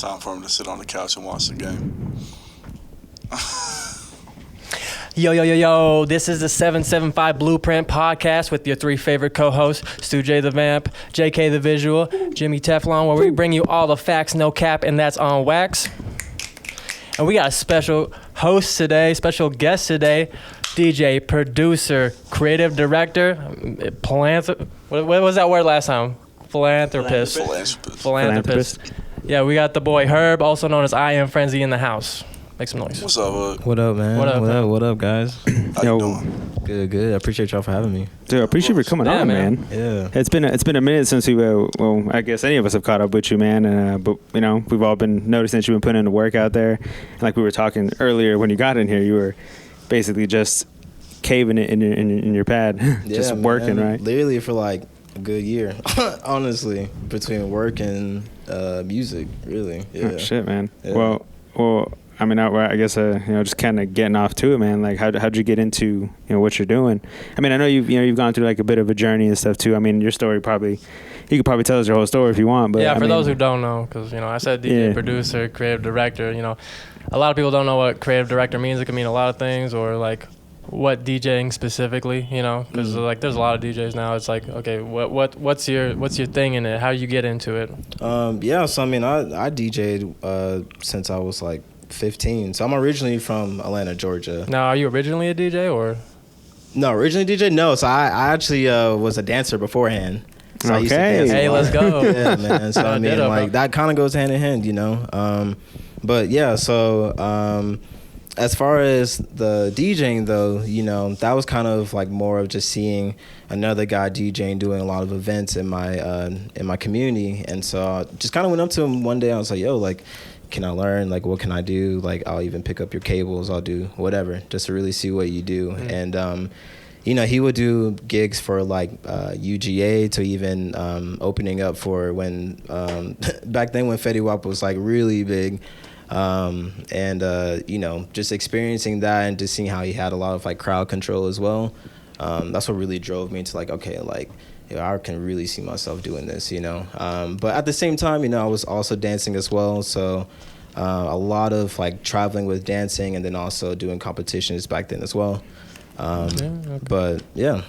time for him to sit on the couch and watch the game. Yo, this is the 775 Blueprint Podcast with your three favorite co-hosts, Stu J the Vamp, JK the Visual, Jimmy Teflon, where we bring you all the facts, no cap, and that's on wax. And we got a special host today, special guest today, DJ, producer, creative director, what was that word last time? Philanthropist. Yeah, we got the boy Herb, also known as I Am Frenzy, in the house. Make some noise. What's up, Hood? What up, man? What up, guys? How you doing? Good. I appreciate y'all for having me. Dude, I appreciate you for coming on, man. Yeah. It's been a minute since we well, I guess any of us have caught up with you, man. But you know, we've all been noticing that you've been putting in the work out there. And like we were talking earlier, when you got in here, you were basically just caving it in your pad, just working, right? Literally for like a good year, honestly, between work and music, really. Yeah. Oh, shit, man. Yeah. Well. I mean, I guess just kind of getting off to it, man. Like, how'd you get into what you're doing? I mean, I know you've gone through like a bit of a journey and stuff too. I mean, your story you could probably tell us your whole story if you want. But yeah, for those who don't know, because I said DJ, producer, creative director. A lot of people don't know what creative director means. It can mean a lot of things, or like what DJing specifically. Because like there's a lot of DJs now. It's like, okay, what's your thing in it? How you get into it? So I mean, I DJ'd since I was like 15. So I'm originally from Atlanta, Georgia. Now, are you originally a DJ or? No, originally DJ? No. So I actually was a dancer beforehand. So I used to dance hey, let's go. Yeah, man. So I mean, like that kind of goes hand in hand, But yeah, so as far as the DJing though, that was kind of like more of just seeing another guy DJing, doing a lot of events in my community. And so I just kind of went up to him one day. I was like, yo, like, can I learn? Like, what can I do? Like, I'll even pick up your cables. I'll do whatever just to really see what you do. Mm-hmm. And, he would do gigs for like UGA to even opening up for when back then when Fetty Wap was like really big. Just experiencing that and just seeing how he had a lot of like crowd control as well. That's what really drove me to like, okay, like, I can really see myself doing this, But at the same time, I was also dancing as well. So a lot of like traveling with dancing and then also doing competitions back then as well. But yeah.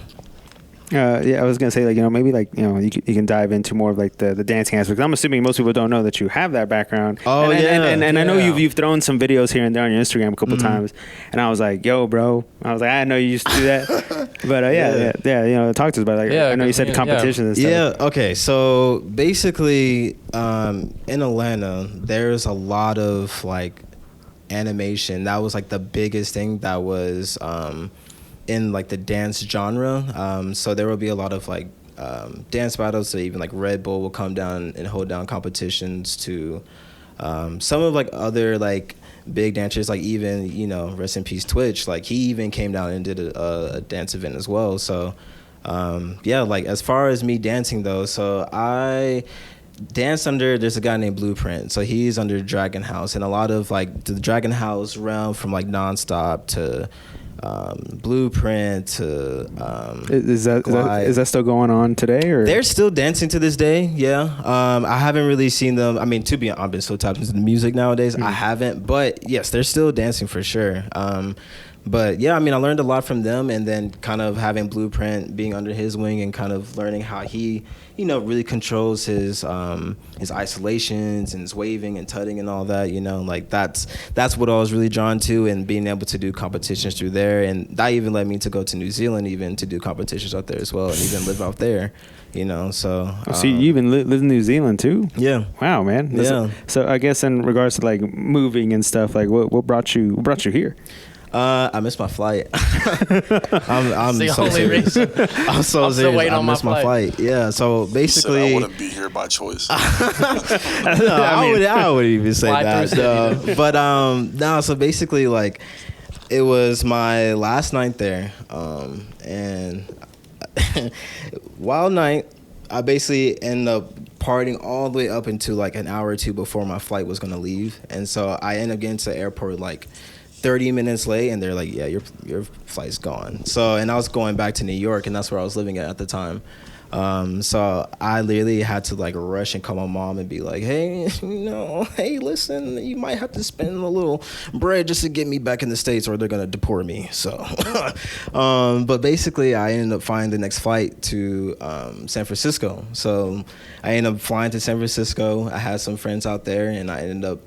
I was gonna say maybe you can dive into more of like the dancing aspect. I'm assuming most people don't know that you have that background. Oh, and I know you've thrown some videos here and there on your Instagram a couple times, and I was like, yo, bro, I know you used to do that. But talk to us about I know you said competitions and stuff. Yeah, okay. So basically, in Atlanta, there's a lot of like animation. That was like the biggest thing that was in like the dance genre. So there will be a lot of like dance battles. So even like Red Bull will come down and hold down competitions to some of like other like big dancers, like even, rest in peace Twitch. Like he even came down and did a dance event as well. So like as far as me dancing though, so I danced there's a guy named Blueprint. So he's under Dragon House, and a lot of like the Dragon House realm from like Nonstop to Blueprint to is that still going on today, or they're still dancing to this day? I haven't really seen them. I mean, to be honest, I've been so tapped into the music nowadays. I haven't, but yes, they're still dancing for sure. But yeah, I mean, I learned a lot from them, and then kind of having Blueprint being under his wing and kind of learning how he, really controls his isolations and his waving and tutting and all that, like that's what I was really drawn to, and being able to do competitions through there. And that even led me to go to New Zealand, even to do competitions out there as well, and even live out there, so. So you even live in New Zealand too? Yeah. Wow, man. So I guess in regards to like moving and stuff, like what brought you here? I missed my flight. I'm the so only serious. reason. I'm so serious. I missed my flight. Yeah. So basically, I wouldn't be here by choice. I wouldn't even say that. No. But no. So basically, like, it was my last night there, and wild night. I basically ended up partying all the way up into like an hour or two before my flight was gonna leave, and so I ended up getting to the airport like 30 minutes late, and they're like, yeah, your flight's gone. So, and I was going back to New York, and that's where I was living at the time. So I literally had to like rush and call my mom and be like, hey, hey, listen, you might have to spend a little bread just to get me back in the States or they're going to deport me. So, but basically I ended up finding the next flight to San Francisco. So I ended up flying to San Francisco. I had some friends out there and I ended up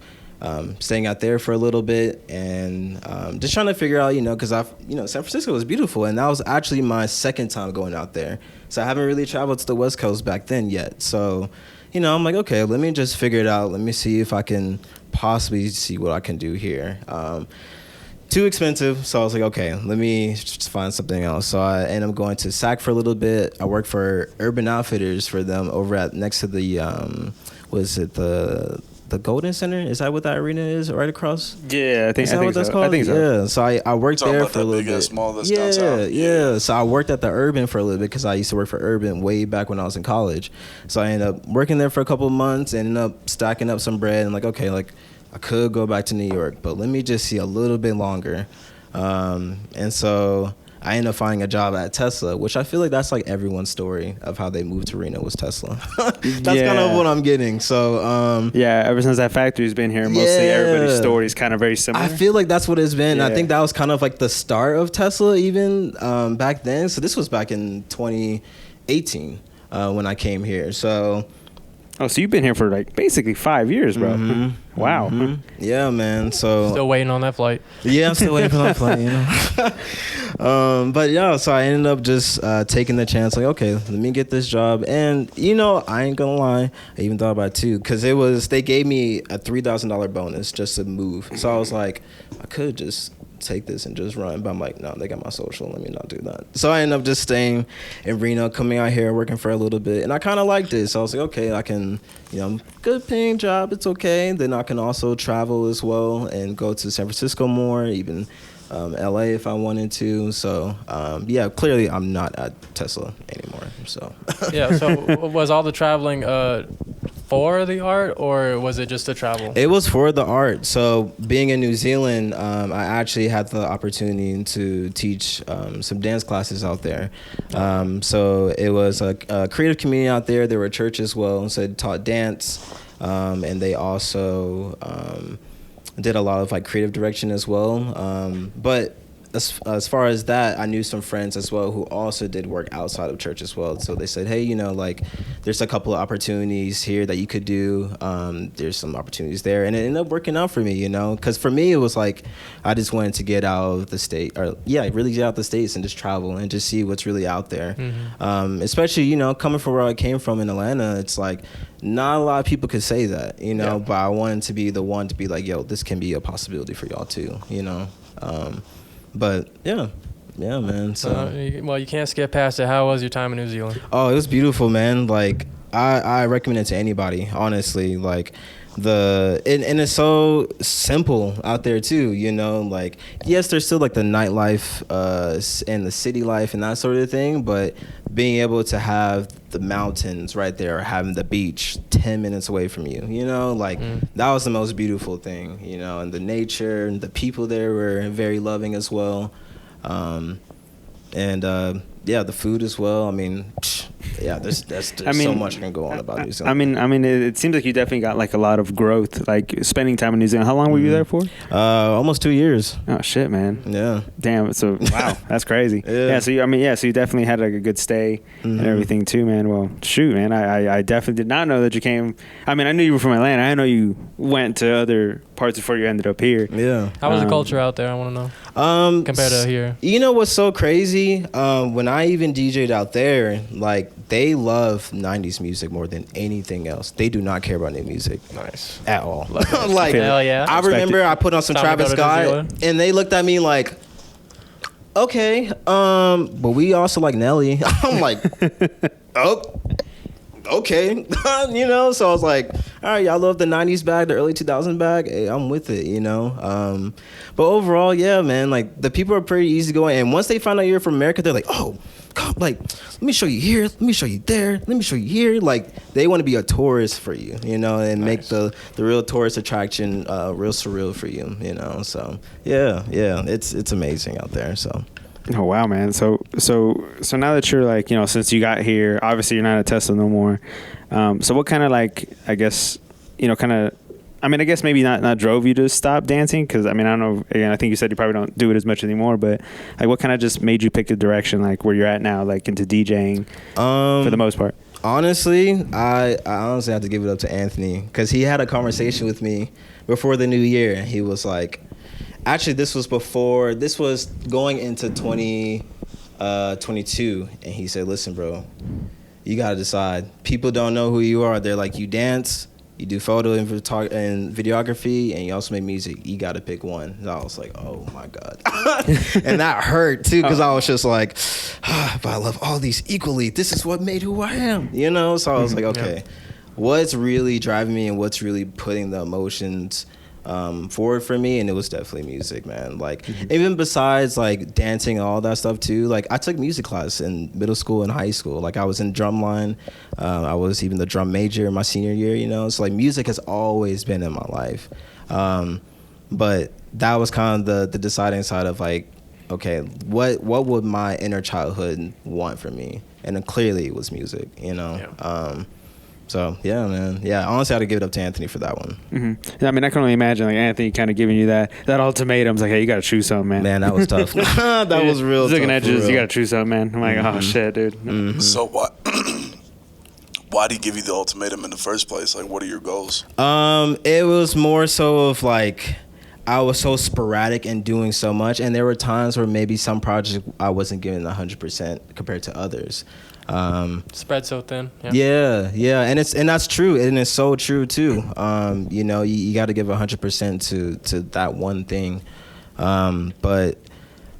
staying out there for a little bit and just trying to figure out, because San Francisco was beautiful and that was actually my second time going out there. So I haven't really traveled to the West Coast back then yet. So, I'm like, okay, let me just figure it out. Let me see if I can possibly see what I can do here. Too expensive, so I was like, okay, let me just find something else. So I ended up going to SAC for a little bit. I worked for Urban Outfitters for them over at next to the, the Golden Center? Is that what that arena is right across? Yeah, I think that's so. called? I think so. Yeah, so I worked there for a little bit. Mall that's downtown. Yeah. So I worked at the Urban for a little bit because I used to work for Urban way back when I was in college. So I ended up working there for a couple of months, ended up stacking up some bread, and like, okay, like I could go back to New York, but let me just see a little bit longer. And so I ended up finding a job at Tesla, which I feel like that's like everyone's story of how they moved to Reno was Tesla. That's kind of what I'm getting. So ever since that factory's been here, mostly everybody's story is kind of very similar. I feel like that's what it's been. Yeah. I think that was kind of like the start of Tesla even back then. So this was back in 2018 when I came here. So so you've been here for like basically 5 years, bro. Mm-hmm. Wow. Mm-hmm. Yeah, man. So still waiting on that flight. Yeah, I'm still waiting for that flight. But yeah, so I ended up just taking the chance. Like, okay, let me get this job. And I ain't gonna lie, I even thought about it too, because they gave me a $3,000 bonus just to move. So I was like, I could just take this and just run, but I'm like, no, they got my social, let me not do that. So I ended up just staying in Reno, coming out here, working for a little bit, and I kind of liked it. So I was like, okay, I can, good paying job, it's okay. Then I can also travel as well and go to San Francisco more, even LA if I wanted to. So clearly I'm not at Tesla anymore. So yeah. So was all the traveling for the art, or was it just to travel? It was for the art. So being in New Zealand, I actually had the opportunity to teach some dance classes out there. So it was a creative community out there. There were churches as well, so it taught dance, and they also did a lot of like creative direction as well. But as far as that, I knew some friends as well who also did work outside of church as well. So they said, hey, like there's a couple of opportunities here that you could do. There's some opportunities there. And it ended up working out for me, because for me, it was like I just wanted to get out of the state really get out the States and just travel and just see what's really out there. Mm-hmm. Especially, coming from where I came from in Atlanta, it's like not a lot of people could say that, but I wanted to be the one to be like, yo, this can be a possibility for y'all too, But yeah, man. So you can't skip past it. How was your time in New Zealand? Oh, it was beautiful, man. Like I recommend it to anybody, honestly. Like and it's so simple out there too, like yes, there's still like the nightlife and the city life and that sort of thing, but being able to have the mountains right there or having the beach 10 minutes away from you, that was the most beautiful thing, and the nature and the people there were very loving as well. The food as well. I mean, there's so much I can go on about New Zealand. I mean, it seems like you definitely got like a lot of growth, like spending time in New Zealand. How long were you there for? Almost 2 years. Oh shit, man. Yeah. Damn. So wow, that's crazy. So you definitely had like a good stay and everything too, man. Well, shoot, man. I definitely did not know that you came. I mean, I knew you were from Atlanta. I know you went to other parts before you ended up here. Yeah. How was the culture out there? I want to know. Compared to here. What's so crazy? When I even DJ'd out there, like they love 90s music more than anything else. They do not care about new music. Nice. At all. Like, hell yeah. I remember I put on some Travis Scott and they looked at me like, okay, but we also like Nelly. I'm like, oh, okay. So I was like, all right, y'all love the 90s bag, the early 2000s bag. Hey, I'm with it, But overall, yeah, man, like the people are pretty easygoing. And once they find out you're from America, they're like, oh, come, like, let me show you here. Let me show you there. Let me show you here. Like, they want to be a tourist for you, and make the real tourist attraction real surreal for you, So, yeah, it's amazing out there, so. Oh wow, man. So now that you're like, since you got here, obviously you're not at Tesla no more. So what kind of like, I guess, I guess maybe not drove you to stop dancing? Because I don't know. Again, I think you said you probably don't do it as much anymore. But like, what kind of just made you pick the direction like where you're at now, like into DJing for the most part? Honestly, I honestly have to give it up to Anthony because he had a conversation with me before the new year. He was like, actually, this was going into 2022, and he said, "Listen, bro, you gotta decide. People don't know who you are. They're like, you dance, you do photo and videography, and you also make music. You gotta pick one." And I was like, "Oh my god," and that hurt too because I was just like, "But I love all these equally. This is what made who I am," So I was like, "Okay, what's really driving me and what's really putting the emotions forward for me?" And it was definitely music, man. Like even besides like dancing and all that stuff too, like I took music class in middle school and high school. Like I was in drumline. I was even the drum major in my senior year, so like music has always been in my life. But that was kind of the deciding side of like, okay, what would my inner childhood want from me? And then clearly it was music, So yeah, man. Yeah, honestly, I had to give it up to Anthony for that one. Mm-hmm. I can only imagine like Anthony kind of giving you that ultimatum. It's like, hey, you got to choose something, man. Man, that was tough. That was real tough. Looking at you, you got to choose something, man. I'm like, oh shit, dude. Mm-hmm. So why did he give you the ultimatum in the first place? Like, what are your goals? It was more so of like, I was so sporadic and doing so much, and there were times where maybe some projects I wasn't giving 100% compared to others. Spread so thin. Yeah, and that's true, and it's so true too. You got to give 100% to that one thing. But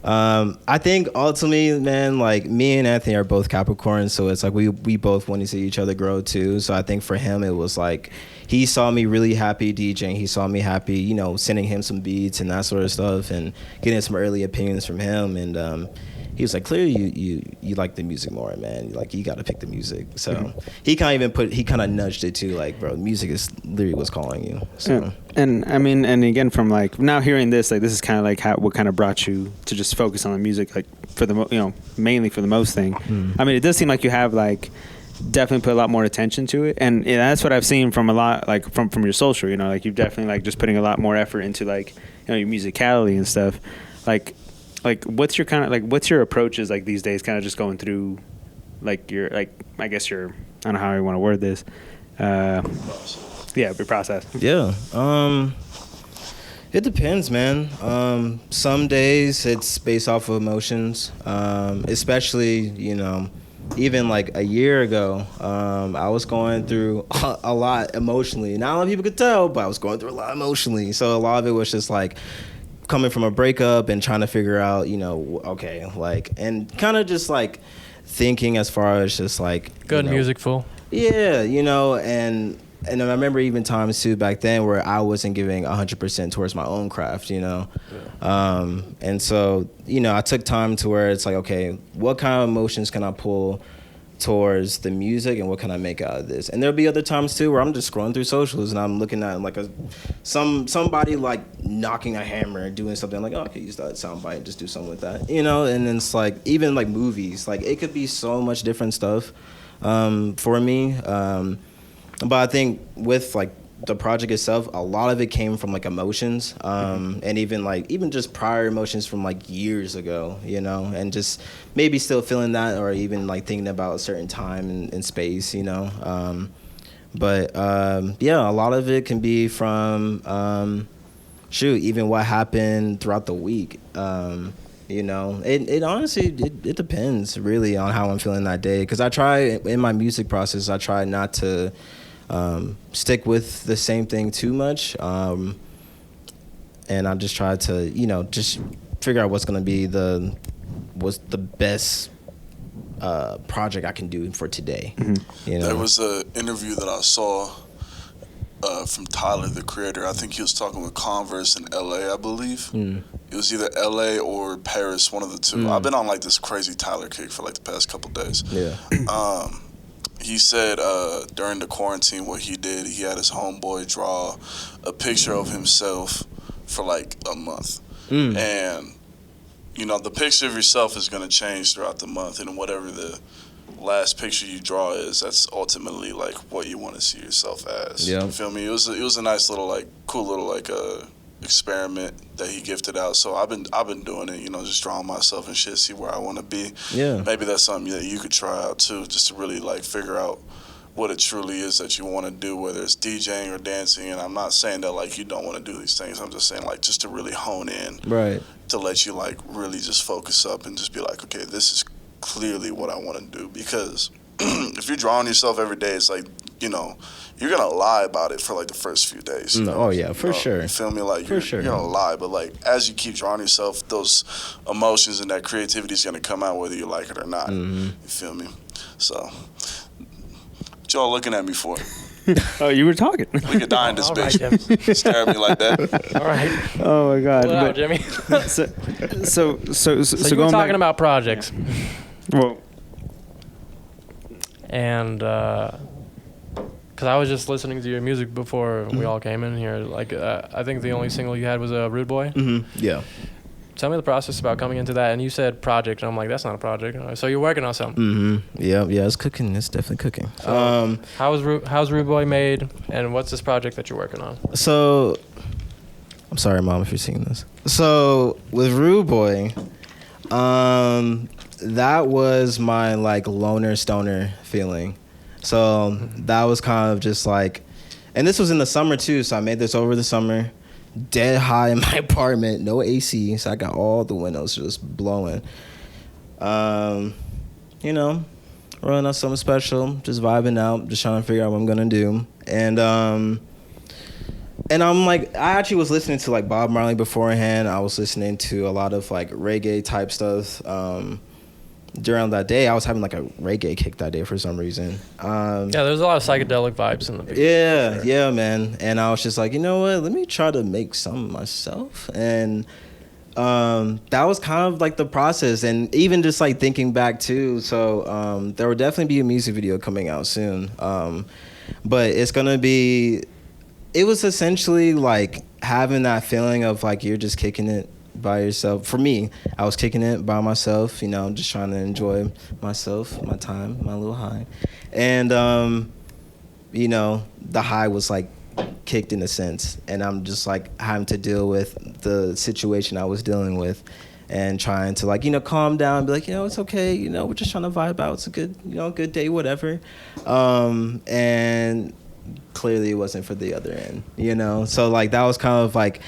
I think ultimately, man, like me and Anthony are both Capricorn, so it's like we both want to see each other grow too. So I think for him it was like he saw me really happy DJing. He saw me happy, sending him some beats and that sort of stuff, and getting some early opinions from him. And he was like, clearly you like the music more, man. Like you got to pick the music. So he kind of nudged it too, like, bro, music is literally what's calling you. So and again, from like now hearing this, like this is kind of like what kind of brought you to just focus on the music, like for the mainly for the most thing. It does seem like you have like definitely put a lot more attention to it, and that's what I've seen from a lot, like from your social. Like you've definitely like just putting a lot more effort into like your musicality and stuff. Like what's your kind of like what's your approaches like these days, kind of just going through like your like I guess your I don't know how I want to word this your process. It depends, man. Some days it's based off of emotions, especially even like a year ago, I was going through a lot emotionally. Not a lot of people could tell, but I was going through a lot emotionally. So a lot of it was just like coming from a breakup and trying to figure out, okay, like, and kind of just like thinking as far as just like good music full. Yeah, and I remember even times too back then where I wasn't giving 100% towards my own craft, and so I took time to where it's like, okay, what kind of emotions can I pull towards the music and what can I make out of this? And there'll be other times too where I'm just scrolling through socials and I'm looking at like somebody like knocking a hammer and doing something, like, oh, I could use that soundbite and just do something with that, and then it's like even like movies, like it could be so much different stuff for me, but I think with like the project itself, a lot of it came from like emotions, and even just prior emotions from like years ago, and just maybe still feeling that, or even like thinking about a certain time and space, but a lot of it can be from even what happened throughout the week. It honestly it depends really on how I'm feeling that day, because I try in my music process, I try not to stick with the same thing too much, and I just try to just figure out what's the best project I can do for today. There was an interview that I saw from Tyler, the creator. I think he was talking with Converse in LA, I believe. It was either LA or Paris, one of the two. I've been on like this crazy Tyler kick for like the past couple days. He said during the quarantine, what he did, he had his homeboy draw a picture of himself for like a month. And the picture of yourself is going to change throughout the month, and whatever the last picture you draw is, that's ultimately like what you want to see yourself as. Yeah. You feel me? It was a nice little like cool little like experiment that he gifted out. So I've been doing it, just drawing myself and shit, see where I want to be. Yeah. Maybe that's something that you could try out too, just to really like figure out what it truly is that you want to do, whether it's DJing or dancing. And I'm not saying that like you don't want to do these things. I'm just saying like just to really hone in, Right. to let you like really just focus up and just be like, okay, this is clearly what I want to do. Because if you're drawing yourself every day, it's like, you're gonna lie about it for like the first few days. Oh yeah, for sure. You feel me? Like sure. you're gonna lie, but like as you keep drawing yourself, those emotions and that creativity is gonna come out whether you like it or not. Mm-hmm. You feel me? So, what y'all looking at me for? Oh, you were talking. We could die in this All right, bitch. Jim. Stare at me like that. All right. Oh my God. Pull it out, But- Jimmy. so So you were going talking back, about projects, well, and because I was just listening to your music before we all came in here. Like, I think the only single you had was Rude Boy. Mm-hmm. Yeah. Tell me the process about coming into that. And you said project, and I'm like, that's not a project. So you're working on something. Mm-hmm. Yeah. It's cooking. It's definitely cooking. So how's Rude Boy made, and what's this project that you're working on? So, I'm sorry, Mom, if you're seeing this. So with Rude Boy, that was my like loner stoner feeling. So that was kind of just like, and this was in the summer too. So I made this over the summer, dead high in my apartment, no AC. So I got all the windows just blowing. Running on something special, just vibing out, just trying to figure out what I'm gonna do. And I'm like, I actually was listening to like Bob Marley beforehand. I was listening to a lot of like reggae type stuff. During that day, I was having like a reggae kick that day for some reason. Yeah, there's a lot of psychedelic vibes in the picture. Yeah, man. And I was just like, you know what? Let me try to make some myself. And that was kind of like the process. And even just like thinking back too, so there will definitely be a music video coming out soon. But it's gonna be. It was essentially like having that feeling of like you're just kicking it by yourself. For me, I was kicking it by myself, just trying to enjoy myself, my time, my little high. And, the high was like kicked in a sense. And I'm just like having to deal with the situation I was dealing with and trying to like, calm down and be like, it's okay. We're just trying to vibe out. It's a good, good day, whatever. And clearly it wasn't for the other end, so like that was kind of like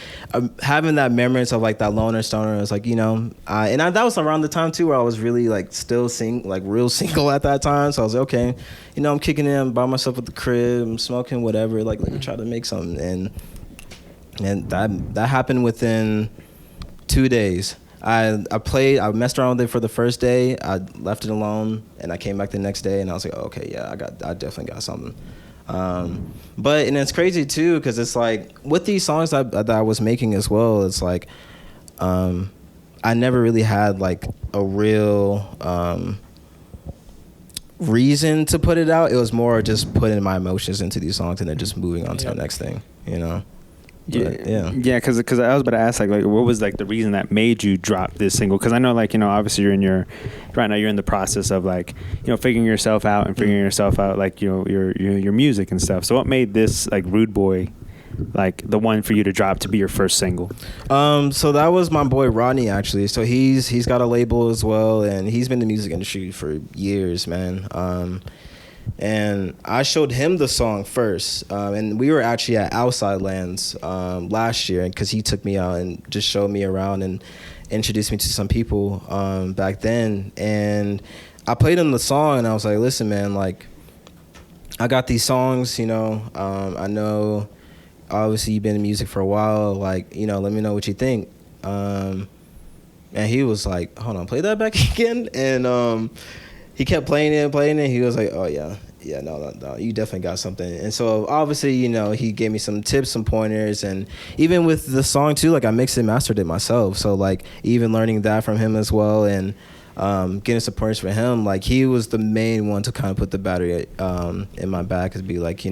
having that remembrance of like that loner stoner. I was like, that was around the time too where I was really like still real single at that time. So I was like, okay, I'm kicking it, I'm by myself at the crib, I'm smoking whatever, like let me try to make something. And that happened within 2 days. I messed around with it for the first day, I left it alone, and I came back the next day and I was like, oh, okay, yeah, I definitely got something. But it's crazy too because it's like with these songs that I was making as well, it's like I never really had like a real reason to put it out. It was more just putting my emotions into these songs and then just moving on to the next thing, Yeah, because I was about to ask like what was like the reason that made you drop this single? Because I know like obviously you're right now you're in the process of like figuring yourself out and figuring yourself out like your music and stuff. So what made this like Rude Boy like the one for you to drop to be your first single? So that was my boy Rodney actually. So he's got a label as well, and he's been in the music industry for years, man. And I showed him the song first, and we were actually at Outside Lands last year because he took me out and just showed me around and introduced me to some people back then. And I played him the song, and I was like, listen, man, like, I got these songs, I know, obviously, you've been in music for a while, like, let me know what you think. And he was like, hold on, play that back again? And he kept playing it. He was like, oh, yeah, no, you definitely got something. And so, obviously, he gave me some tips, some pointers. And even with the song, too, like, I mixed and mastered it myself. So, like, even learning that from him as well and getting some pointers from him, like, he was the main one to kind of put the battery in my back and be like,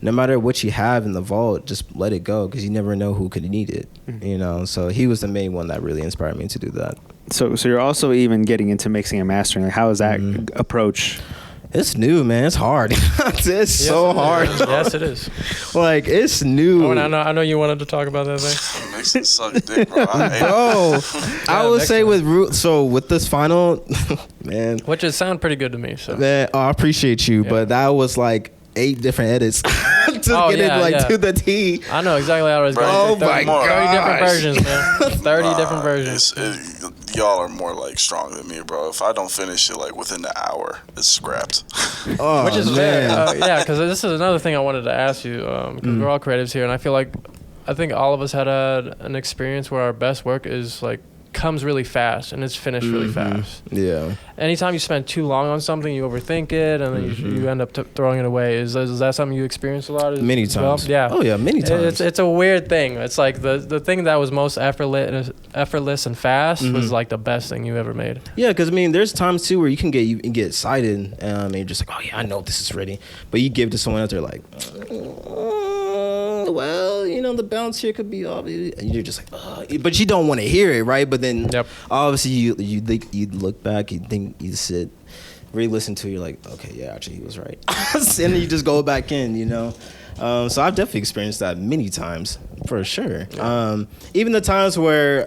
no matter what you have in the vault, just let it go because you never know who could need it. You know, so he was the main one that really inspired me to do that. So you're also even getting into mixing and mastering. Like, how is that approach? It's new, man. It's hard. It's so hard. Yes, it is. Like, it's new. Oh, and I know you wanted to talk about that thing. Mixing suck dick, bro. I would say with this final, man. Which it sound pretty good to me. So Man, I appreciate you, but that was like 8 different edits to get it to the T. I know exactly how it's going. Oh my 30 different versions, man. 30 different versions. Y'all are more like strong than me, bro. If I don't finish it like within the hour, it's scrapped. Which is fair. Yeah, because this is another thing I wanted to ask you. Because we're all creatives here, and I think all of us had an experience where our best work is like comes really fast and it's finished really fast. Yeah. Anytime you spend too long on something, you overthink it, and then you end up throwing it away. Is that something you experience a lot? Many times. Well? Yeah. Oh yeah, many times. It's a weird thing. It's like the thing that was most effortless and fast was like the best thing you ever made. Yeah, because I mean, there's times too where you can get excited and you're just like, oh yeah, I know this is ready, but you give it to someone else, they're like, well, you know, the bounce here could be off, and you're just like, but you don't want to hear it, right? But then obviously you look back, you think, you sit, re-listen to it, you're like, okay, yeah, actually he was right. And then you just go back in, you know. So I've definitely experienced that many times, for sure. Even the times where,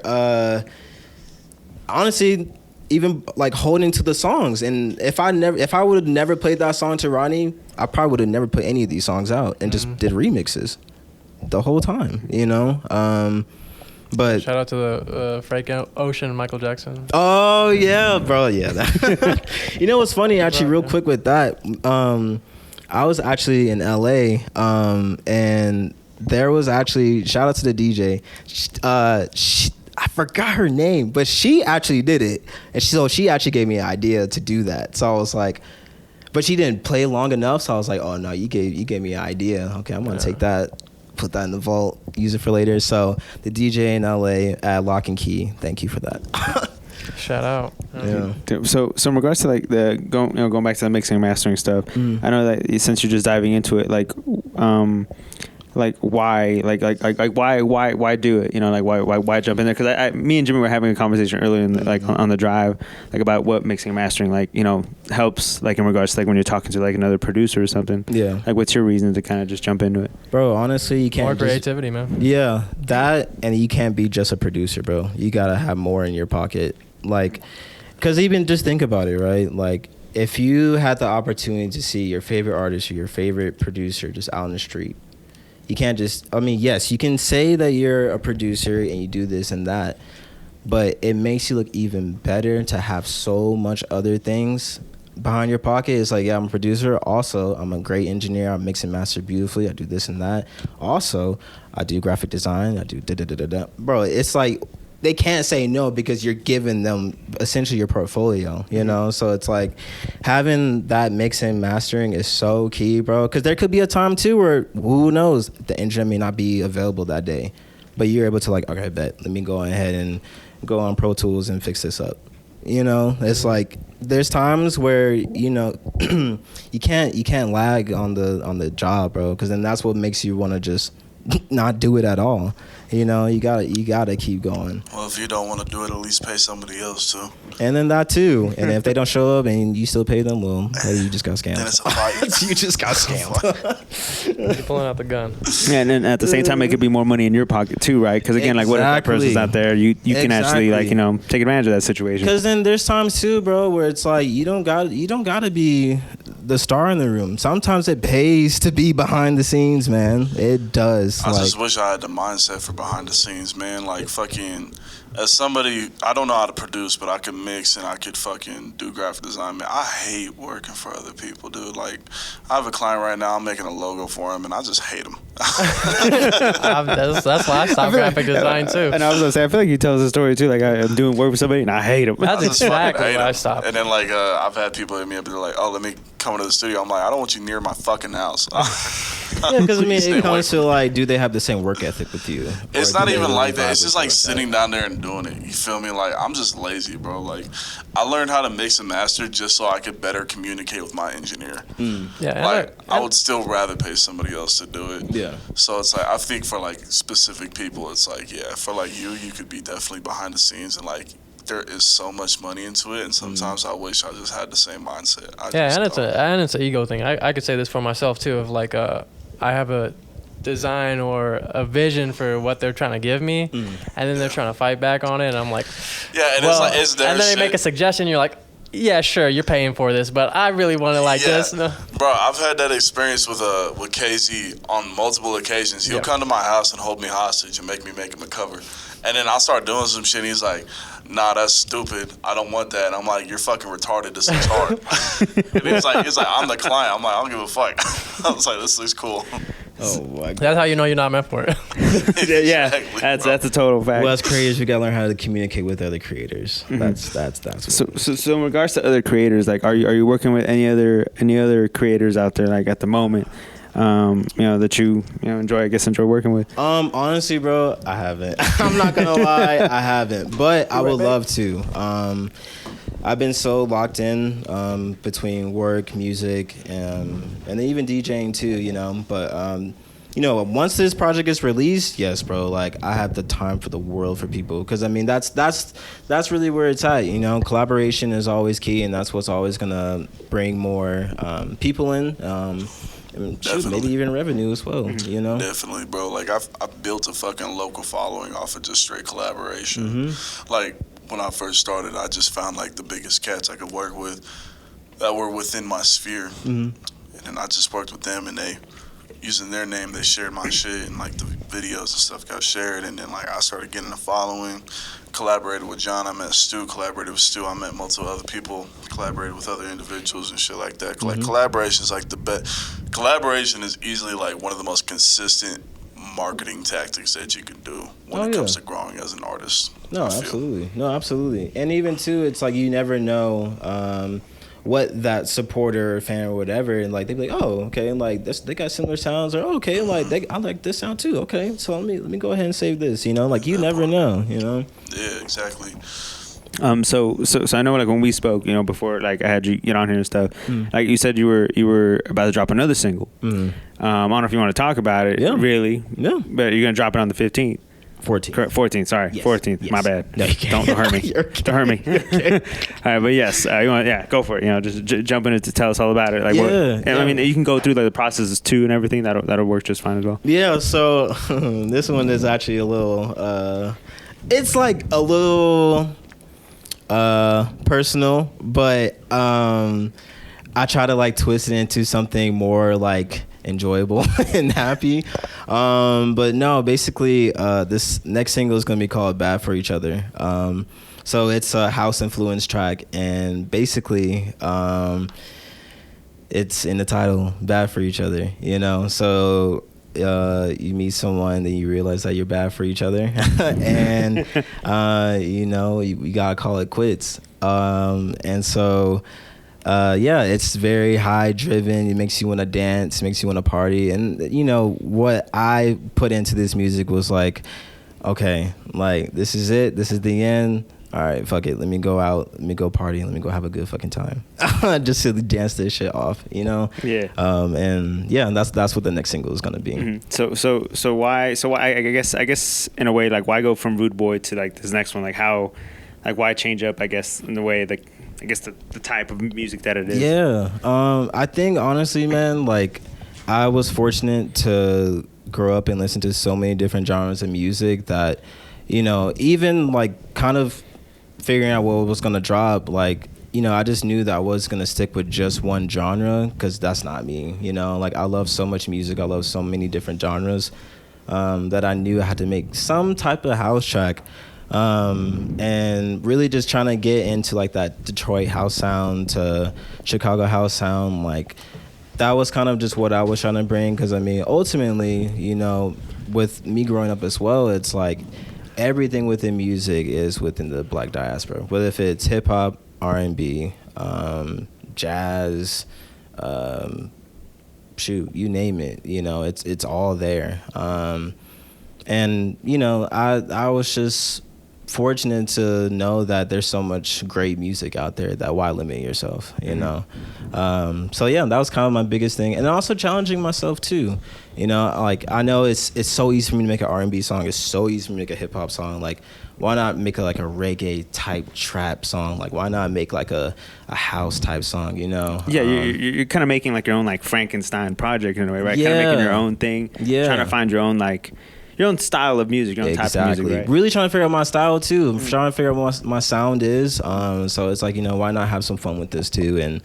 honestly, even like holding to the songs, and if I would have never played that song to Ronnie, I probably would have never put any of these songs out and just did remixes the whole time, you know. But shout out to the Frank Ocean and Michael Jackson. Oh yeah, bro, yeah. You know what's funny? Actually, real quick with that, I was actually in LA, and there was actually, shout out to the DJ. I forgot her name, but she actually did it, and she actually gave me an idea to do that. So I was like, but she didn't play long enough. So I was like, oh no, you gave me an idea. Okay, I'm gonna take that, put that in the vault, use it for later. So the DJ in LA at Lock and Key, thank you for that. Shout out. Yeah. So in regards to like going back to the mixing and mastering stuff, I know that since you're just diving into it, like why why do it, you know, like why jump in there? Because me and Jimmy were having a conversation earlier in on the drive, like about what mixing and mastering, like, you know, helps, like in regards to like when you're talking to like another producer or something. Yeah, like what's your reason to kind of just jump into it? Bro, honestly, you can't more creativity, man. Yeah, that, and you can't be just a producer, bro. You gotta have more in your pocket, like, because even just think about it, right? Like, if you had the opportunity to see your favorite artist or your favorite producer just out in the street, you can't just, I mean, yes, you can say that you're a producer and you do this and that, but it makes you look even better to have so much other things behind your pocket. It's like, yeah, I'm a producer. Also, I'm a great engineer. I mix and master beautifully. I do this and that. Also, I do graphic design. I do da-da-da-da-da. Bro, it's like, they can't say no because you're giving them essentially your portfolio, you know? So it's like having that mix and mastering is so key, bro. Because there could be a time too where, who knows, the engineer may not be available that day, but you're able to like, okay, bet, let me go ahead and go on Pro Tools and fix this up. You know, it's like there's times where, you know, you can't lag on the job, bro, because then that's what makes you want to just not do it at all. You know, you gotta keep going. Well, if you don't want to do it, at least pay somebody else too. And then that too. And if they don't show up and you still pay them, well, hey, you just got scammed. Then it's a fight. You just got scammed. You're pulling out the gun. Yeah, and then at the same time, it could be more money in your pocket too, right? Because again, like, what if that person's not there? You can actually, like, you know, take advantage of that situation. Because then there's times too, bro, where it's like you don't gotta be the star in the room. Sometimes it pays to be behind the scenes, man. It does. I just wish I had the mindset for behind the scenes, man. Like, fucking, as somebody, I don't know how to produce, but I can mix and I could fucking do graphic design, man. I hate working for other people, dude. Like, I have a client right now, I'm making a logo for him, and I just hate him. That's why I stopped graphic design too. And I was gonna say, I feel like you tell us a story too. Like, I'm doing work for somebody and I hate them. That's exactly why I stopped. And then, like, I've had people hit me up and they're like, oh, let me coming to the studio. I'm like, I don't want you near my fucking house. Yeah, because I mean, Stay it away comes from to like, do they have the same work ethic with you? It's Or not do they even really like that. vibe It's with just you like that? sitting down there and doing it. You feel me? Like, I'm just lazy, bro. Like, I learned how to mix and master just so I could better communicate with my engineer. Yeah, and Like, I would still rather pay somebody else to do it. Yeah. So it's like, I think for like specific people, it's like, yeah, for like you could be definitely behind the scenes and like, there is so much money into it, and sometimes I wish I just had the same mindset. yeah, and it's an ego thing. I could say this for myself too. Of like, I have a design or a vision for what they're trying to give me, and then they're trying to fight back on it, and I'm like, yeah, and well, it's like it's their and then shit. they make a suggestion. You're like, yeah, sure, you're paying for this, but I really want to like this. Bro, I've had that experience with KZ on multiple occasions. He'll come to my house and hold me hostage and make me make him a cover. And then I'll start doing some shit and he's like, nah, that's stupid. I don't want that. And I'm like, you're fucking retarded. This looks hard. And he's like, I'm the client. I'm like, I don't give a fuck. I was like, this looks cool. Oh my God. That's how you know you're not meant for it. Yeah, Exactly, that's bro. a total fact. Well, as creators, we gotta learn how to communicate with other creaters. That's what So in regards to other creators, like, are you working with any other creators out there, like at the moment, that you enjoy working with? Honestly, bro, I haven't. I'm not gonna lie, I haven't. But I would love to. I've been so locked in between work, music, and then even DJing too. But once this project is released, yes, bro. Like, I have the time for the world for people, because I mean that's really where it's at. Collaboration is always key, and that's what's always gonna bring more people in. And shoot, maybe even revenue as well. Definitely, bro. Like, I've built a fucking local following off of just straight collaboration. Like, when I first started, I just found like the biggest cats I could work with that were within my sphere, and then I just worked with them, and they, using their name, they shared my shit, and like the videos and stuff got shared, and then like I started getting a following. Collaborated with John, I met Stu. Collaborated with Stu, I met multiple other people. Collaborated with other individuals and shit like that. Like, collaboration is like the best. Collaboration is easily like one of the most consistent marketing tactics that you can do when it comes to growing as an artist. No, absolutely. And even too, it's like you never know what that supporter, fan, or whatever, and like they be like, oh, okay, and like this, they got similar sounds, or okay, like I like this sound too. Okay, so let me go ahead and save this. Like, you never know. Yeah, exactly. So I know, like, when we spoke, before, like, I had you get on here and stuff, like you said you were about to drop another single. I don't know if you want to talk about it, really. Yeah. But you're gonna drop it on the 15th. 14th, sorry. Yes. 14th. Yes. My bad. No, you can't. Don't hurt me. You're okay. Don't hurt me. All right, but yes, go for it. Just jump in to tell us all about it. Like, I mean, you can go through like the processes too and everything. That'll work just fine as well. Yeah. So this one is actually a little. It's like a little personal, but I try to like twist it into something more like enjoyable and happy. But no, basically this next single is gonna be called Bad for Each Other. So it's a house influence track, and basically it's in the title, Bad for Each Other, so you meet someone, then you realize that you're bad for each other, and you gotta call it quits. And so it's very high driven. It makes you want to dance, makes you want to party. And what I put into this music was like, okay, like, this is it, this is the end. All right, fuck it. Let me go out. Let me go party. Let me go have a good fucking time. Just to dance this shit off, Yeah. And yeah, that's what the next single is gonna be. Mm-hmm. So why? I guess in a way, like, why go from Rude Boy to like this next one? Like, how? Like, why change up? I guess in the way, like, I guess the type of music that it is. Yeah. I think honestly, man, like, I was fortunate to grow up and listen to so many different genres of music that, even like kind of figuring out what was gonna drop, like, I just knew that I was gonna stick with just one genre, because that's not me. Like, I love so much music, I love so many different genres, that I knew I had to make some type of house track, and really just trying to get into like that Detroit house sound to Chicago house sound. Like, that was kind of just what I was trying to bring, because I mean, ultimately, with me growing up as well, it's like everything within music is within the Black diaspora, whether if it's hip hop, R&B, jazz, shoot, you name it, you know, it's all there. And you know, I was just fortunate to know that there's so much great music out there that why limit yourself, you know. So yeah, that was kind of my biggest thing, and also challenging myself too, you know. Like, I know it's so easy for me to make an R&B song, it's so easy for me to make a hip-hop song. Like, why not make like a reggae type trap song? Like, why not make like a house type song, you know? Yeah, you're kind of making like your own like Frankenstein project in a way, right? Yeah. Kind of making your own thing. Yeah. Trying to find your own like your own style of music, your own type of music, right? Really trying to figure out my style too. I'm trying to figure out what my sound is. So it's like, you know, why not have some fun with this too, and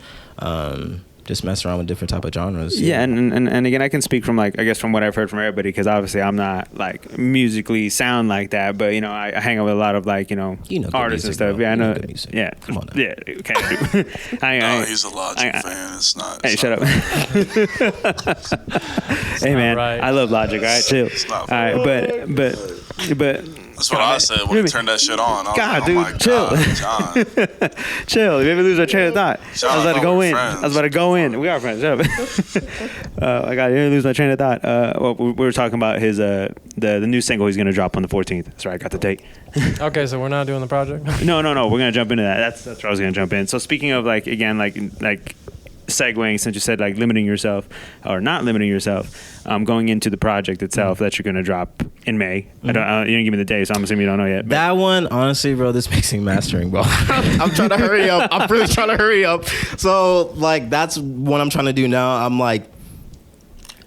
just mess around with different type of genres. Yeah, and again, I can speak from like, I guess from what I've heard from everybody, because obviously I'm not like musically sound like that, but you know, I hang out with a lot of like, you know artists music, and stuff. bro. Yeah, I You know know. good music. Yeah, Come on now. yeah. Okay. No, he's a Logic fan. It's not. Hey, It's shut not up. Hey man, right. I love Logic. All right, chill. It's not All right, but That's what I said when he turned that shit on. I was God, like, dude, oh my chill. God, John. chill. You ever lose our train of thought? John, I was about to I go thought we in. were I was friends. about to go in. We are friends. Shut up. I got you. Lose my train of thought. Well, we were talking about his the new single he's gonna drop on the 14th. That's right. I got the date. Okay, so we're not doing the project. No. We're gonna jump into that. That's where I was gonna jump in. So speaking of like again like segueing, since you said like limiting yourself or not limiting yourself, going into the project itself that you're gonna drop in May. You didn't give me the day, so I'm assuming you don't know yet. But That one, honestly, bro, this mixing mastering, bro. I'm trying to hurry up. I'm really trying to hurry up. So, like, that's what I'm trying to do now. I'm like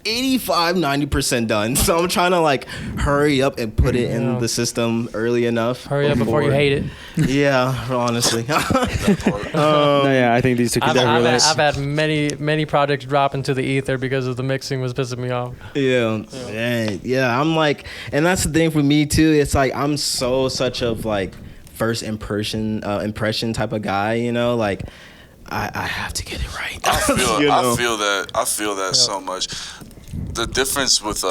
85-90% done. So I'm trying to like hurry up and put it in the system early enough. Hurry up before you hate it. Yeah, honestly. no, yeah, I think these two could I've relate. had many projects drop into the ether because of the mixing was pissing me off. Yeah. I'm like, and that's the thing for me too. It's like I'm such of like first impression type of guy, you know, like I have to get it right. I feel, You know? I feel that so much. The difference with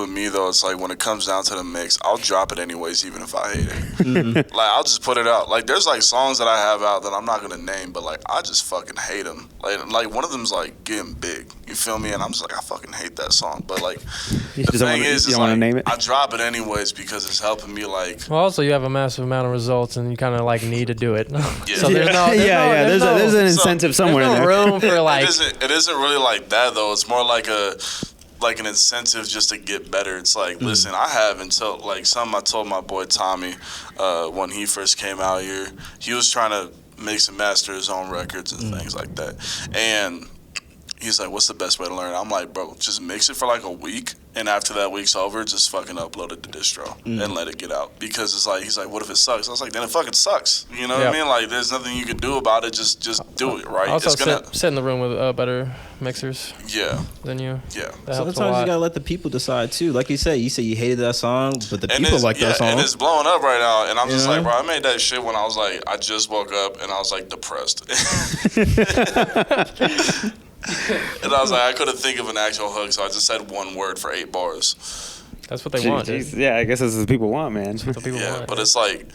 me though, it's like when it comes down to the mix, I'll drop it anyways, even if I hate it. Like, I'll just put it out. Like, there's like songs that I have out that I'm not gonna name, but like I just fucking hate them. Like one of them's like getting big. You feel me? And I'm just like, I fucking hate that song. But like the thing is, you don't want to name it. I drop it anyways because it's helping me. Like, Well, also you have a massive amount of results, and you kind of like need to do it. Yeah. So There's an incentive somewhere in there's no there. room for like. it isn't really like that though. It's more like an incentive just to get better. It's like, listen, I have until like something I told my boy Tommy when he first came out here. He was trying to mix and master his own records and things like that. And he's like, what's the best way to learn? I'm like, bro, just mix it for like a week, and after that week's over, just fucking upload it to distro and let it get out. Because it's like, he's like, what if it sucks? I was like, then it fucking sucks. You know what I mean? Like, there's nothing you can do about it. Just do it, right? Also, It's gonna, sit in the room with better mixers yeah, than you. yeah. That helps a Sometimes lot. you gotta let the people decide too. Like you said you hated that song, but the And people it's, like that song. and it's blowing up right now. And I'm just Yeah. like, bro, I made that shit when I was like, I just woke up and I was like depressed. And I was like, I couldn't think of an actual hook, so I just said one word for 8 bars. That's what they want. dude. Jeez, yeah, I guess that's what people want, man. That's what people Yeah, want. but it's like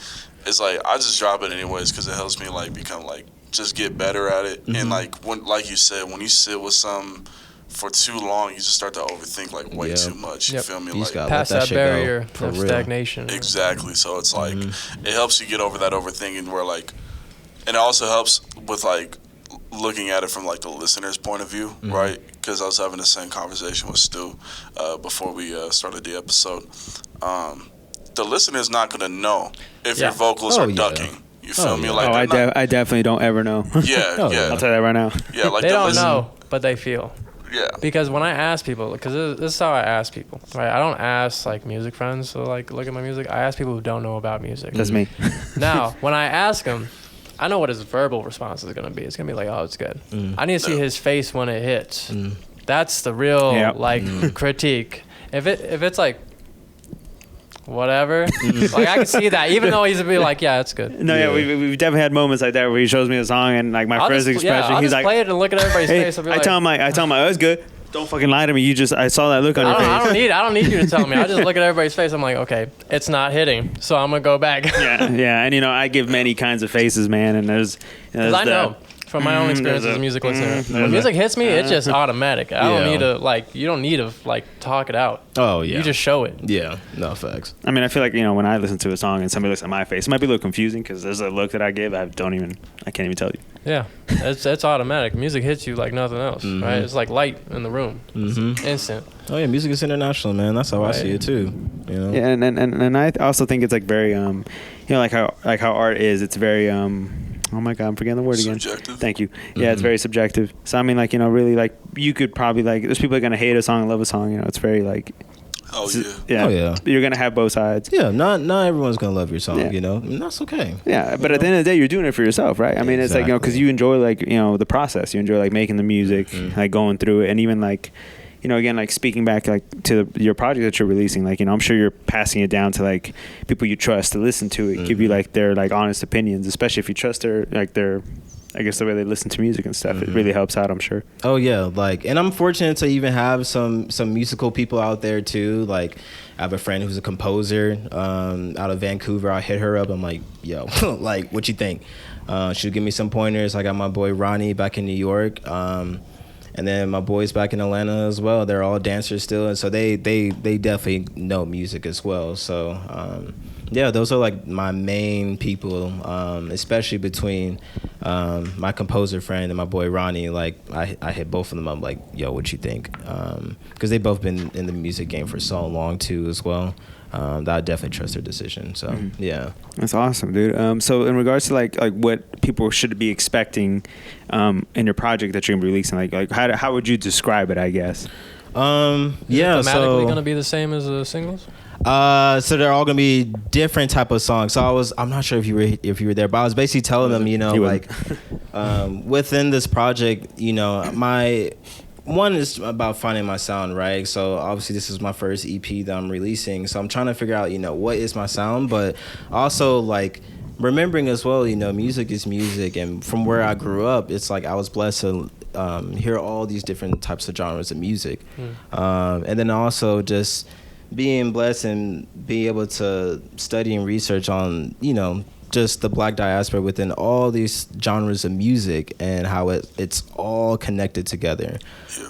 I just drop it anyways because it helps me like become like just get better at it. And like like you said, when you sit with something for too long, you just start to overthink like way too much. You Yep. feel me? You just Like, gotta Past let that that shit barrier go, for of real. stagnation. exactly. So it's like it helps you get over that overthinking where like, and it also helps with like looking at it from like the listener's point of view, right? Because I was having the same conversation with Stu before we started the episode. The listener's not gonna know if your vocals Oh, are yeah. ducking. You feel me? yeah. Like, I they're not- definitely don't ever know. yeah, Oh, yeah, I'll tell you that right now. yeah. Like They the don't listen- know, but they feel. Yeah, Because when I ask people, because this is how I ask people, right? I don't ask like music friends to like look at my music. I ask people who don't know about music. That's me. Now, when I ask him, I know what his verbal response is gonna be. It's gonna be like, "Oh, it's good." I need to see his face when it hits. That's the real Yep. like critique. If it's like whatever, like I can see that. Even though he's gonna be like, "Yeah, it's good." No, yeah, we've definitely had moments like that where he shows me a song and like my I'll first just, expression, I'll he's just like, play it and look at everybody's hey, face. I'll be I like, tell him, oh, it's good. Don't fucking lie to me. I saw that look on your face. I don't need you to tell me. I just look at everybody's face. I'm like, okay, it's not hitting, so I'm gonna go back. yeah, and I give many kinds of faces, man, and there's 'Cause I know from my own experience as a music listener. When there's music hits me, it's just automatic. I don't Yeah. need to you don't need to talk it out. Oh yeah. You just show it. Yeah. No facts. I mean, I feel like, you know, when I listen to a song and somebody looks at my face, it might be a little confusing because there's a look that I give. I can't even tell you. Yeah, it's automatic. Music hits you like nothing else, right? It's like light in the room. It's instant. Oh yeah, music is international, man. That's how I see it too. You know. Yeah, and I also think it's like very you know, like how art is. It's very oh my God, I'm forgetting the word again. Subjective. Thank you. Yeah, it's very subjective. So I mean, like, you know, really, like, you could probably, like, there's people that are gonna hate a song and love a song. You know, it's very like. Oh yeah. Yeah. Oh, yeah. You're gonna have both sides. Yeah, not everyone's gonna love your song, Yeah. you know, and that's okay. Yeah, but at the end of the day, you're doing it for yourself, right? I mean, it's like, you know, because Exactly. you enjoy, like, you know, the process. You enjoy, like, making the music, like, going through it, and even, like, you know, again, like, speaking back, like, to your project that you're releasing, like, you know, I'm sure you're passing it down to, like, people you trust to listen to it, give you, like, their, like, honest opinions, especially if you trust their, I guess, the way they listen to music and stuff. It really helps out, I'm sure. Oh yeah, like, and I'm fortunate to even have some musical people out there too. Like, I have a friend who's a composer out of Vancouver. I hit her up. I'm like, yo, like, what you think? She'll give me some pointers. I got my boy Ronnie back in New York, and then my boys back in Atlanta as well. They're all dancers still, and so they definitely know music as well. So yeah, those are like my main people, especially between my composer friend and my boy Ronnie. Like, I hit both of them up, like, yo, what you think? Because they both been in the music game for so long too as well. That I definitely trust their decision. So yeah, That's awesome, dude. So in regards to like what people should be expecting in your project that you're gonna be releasing, like how would you describe it, I guess? yeah. Thematically So gonna be the same as the singles. so they're all gonna be different type of songs. So I'm not sure if you were there, but I was basically telling them, you know, You like within this project, you know, my one is about finding my sound, right? So obviously this is my first EP that I'm releasing, so I'm trying to figure out, you know, what is my sound, but also like remembering as well, you know, music is music, and from where I grew up, it's like I was blessed to hear all these different types of genres of music, and then also just being blessed and be able to study and research on, you know, just the Black diaspora within all these genres of music and how it's all connected together.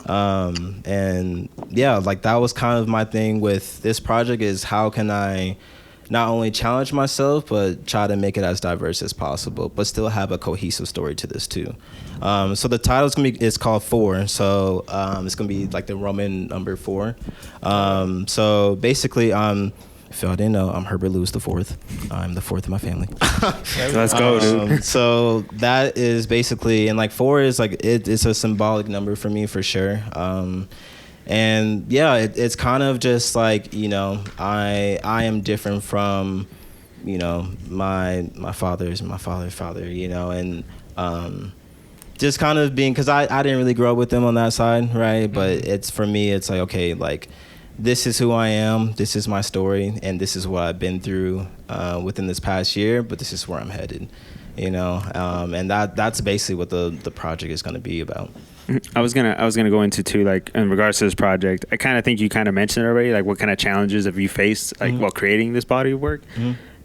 And yeah, like that was kind of my thing with this project, is how can I not only challenge myself, but try to make it as diverse as possible, but still have a cohesive story to this too. So the title is called 4. So it's gonna be like the Roman number 4. So basically, if y'all didn't know, I'm Herbert Lewis the Fourth. I'm the fourth in my family. Let's go, dude. So that is basically, and like 4 is like it's a symbolic number for me for sure. And yeah, it's kind of just like, you know, I am different from, you know, my father's and my father's father, you know, and just kind of being, because I didn't really grow up with them on that side, right? But it's, for me, it's like, okay, like, this is who I am, this is my story, and this is what I've been through within this past year, but this is where I'm headed, you know. And that's basically what the project is going to be about. I was gonna go into too, like, in regards to this project. I kind of think you kind of mentioned it already, like what kind of challenges have you faced, like, while creating this body of work.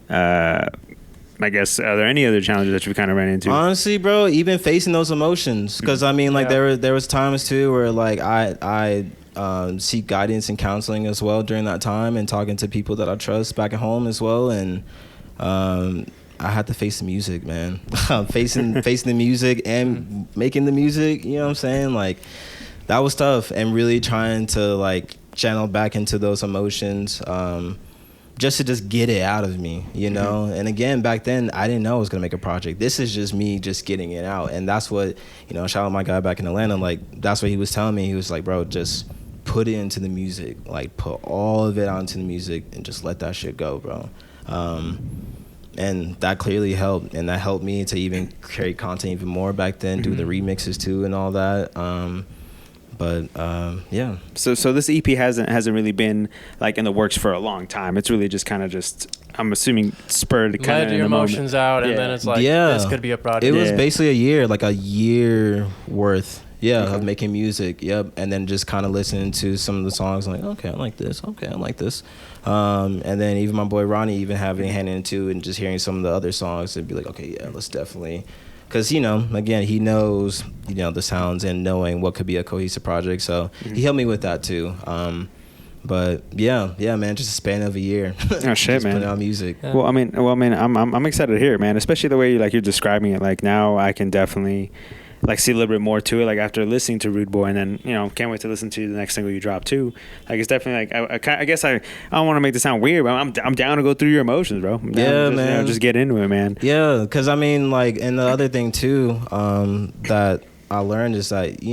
I guess, are there any other challenges that you've kind of ran into? Honestly, bro, even facing those emotions, because I mean, like, there was times too where like I seek guidance and counseling as well during that time, and talking to people that I trust back at home as well, and I had to face the music, man. facing the music and making the music, you know what I'm saying? Like, that was tough, and really trying to like channel back into those emotions, just to just get it out of me, you know? And again, back then, I didn't know I was gonna make a project. This is just me just getting it out. And that's what, you know, shout out my guy back in Atlanta, like, that's what he was telling me. He was like, bro, just put it into the music. Like, put all of it onto the music and just let that shit go, bro. And that clearly helped. And that helped me to even create content even more back then, do the remixes too and all that. But yeah. So this EP hasn't really been like in the works for a long time. It's really just kind of just, I'm assuming, spurred kind of Let your emotions out, and then it's like, this could be a project. It was basically a year worth. Of making music. And then just kind of listening to some of the songs, like, okay, I like this. Okay, I like this. And then even my boy Ronnie even having a hand into, and just hearing some of the other songs and be like, okay, yeah, let's definitely because again, he knows the sounds and knowing what could be a cohesive project. So he helped me with that too. But yeah, man, just a span of a year. Oh shit, just man! putting out music. Well, I mean, I'm excited to hear it, man. Especially the way you're describing it. Like now, I can definitely see a little bit more to it. Like after listening to Rude Boy, and then can't wait to listen to the next single you drop too. Like it's definitely I guess I don't want to make this sound weird, but I'm down to go through your emotions, bro. Yeah, man. Just get into it, man. Yeah, because I mean, and the other thing too, that I learned is that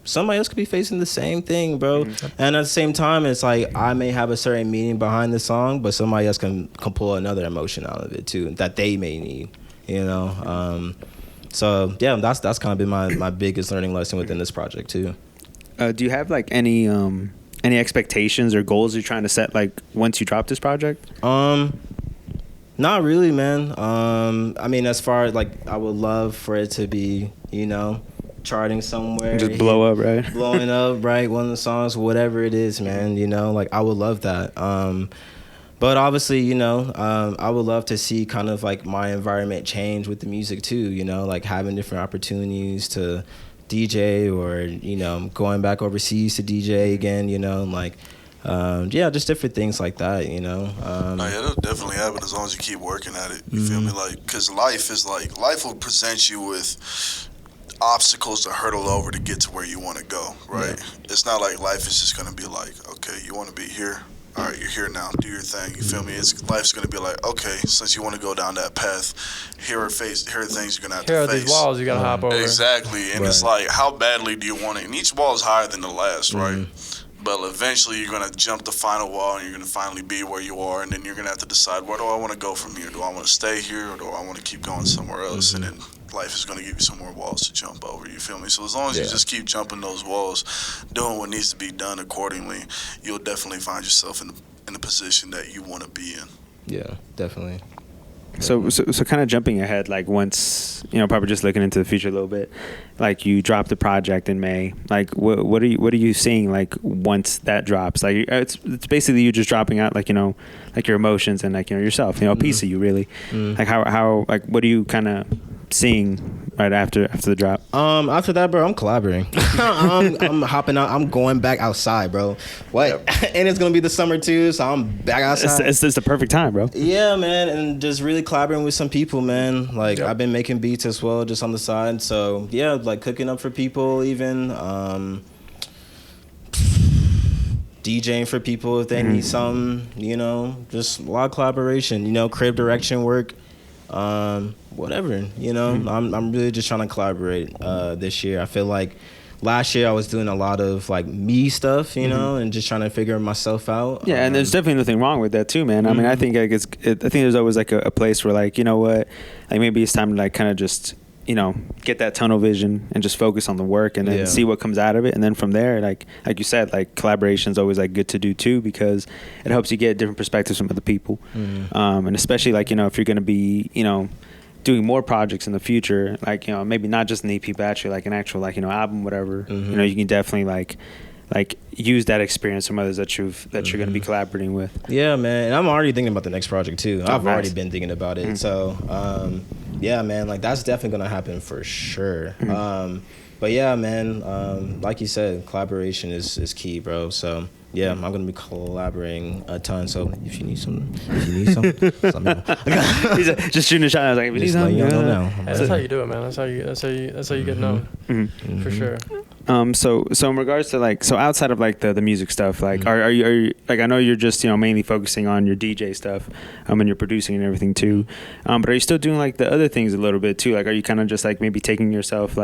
somebody else could be facing the same thing, bro. And at the same time, it's like I may have a certain meaning behind the song, but somebody else can pull another emotion out of it too that they may need. So yeah, that's kind of been my biggest learning lesson within this project too. Do you have any expectations or goals you're trying to set once you drop this project? Not really, man. I mean, as far as I would love for it to be, charting somewhere, just blow up, right? Blowing up, right? One of the songs, whatever it is, man. I would love that. But obviously, I would love to see kind of my environment change with the music too. Having different opportunities to DJ or going back overseas to DJ again. Yeah, just different things like that, it'll definitely happen as long as you keep working at it. You feel me? Because life will present you with obstacles to hurdle over to get to where you want to go, right? Yeah. It's not like life is just going to be okay, you want to be here? All right, you're here now. Do your thing. You feel me? Life's going to be okay, since you want to go down that path, here are things you're going to have to face. Here are these walls you got to hop over. Exactly. And it's how badly do you want it? And each wall is higher than the last, right? But eventually you're going to jump the final wall and you're going to finally be where you are. And then you're going to have to decide, where do I want to go from here? Do I want to stay here or do I want to keep going somewhere else? And then life is going to give you some more walls to jump over. You feel me? So as long as you just keep jumping those walls, doing what needs to be done accordingly, you'll definitely find yourself in the position that you want to be in. Yeah, definitely. So kind of jumping ahead, once probably just looking into the future a little bit, you drop the project in May. What are you seeing once that drops? It's basically you just dropping out your emotions and yourself, a piece of you really. How what are you kind of seeing right after the drop? After that, bro, I'm collaborating. I'm hopping out. I'm going back outside, bro. What? Yep. And it's gonna be the summer too, so I'm back outside. It's the perfect time, bro. Yeah, man, and just really collaborating with some people, man. I've been making beats as well, just on the side. So yeah, cooking up for people, even DJing for people if they need something. Just a lot of collaboration. Crib direction work. Whatever, I'm really just trying to collaborate this year. I feel like last year I was doing a lot of me stuff, and just trying to figure myself out. Yeah, and there's definitely nothing wrong with that too, man. I mean, I think I think there's always a place where you know what, maybe it's time to kind of just get that tunnel vision and just focus on the work and then see what comes out of it. And then from there, like you said, collaboration is always good to do too, because it helps you get different perspectives from other people. And especially if you're going to be, doing more projects in the future, maybe not just an EP, but actually an actual album, whatever, you can definitely use that experience from others that you're going to be collaborating with. Yeah, man. And I'm already thinking about the next project too. I've already been thinking about it. So, yeah, man, that's definitely going to happen for sure. But yeah, man, like you said, collaboration is key, bro. So yeah, I'm going to be collaborating a ton. So if you need some, let me know. Just shooting a shot. I was if you need something, that's how you do it, man. That's how you get known. For sure. So in regards to so outside of the music stuff, are you I know you're just mainly focusing on your DJ stuff, and you're producing and everything too, but are you still doing the other things a little bit too? Are you kind of just maybe taking yourself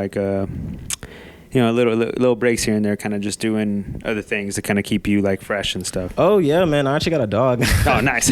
little breaks here and there, kind of just doing other things to kind of keep you fresh and stuff? Oh yeah, man, I actually got a dog. Oh, nice.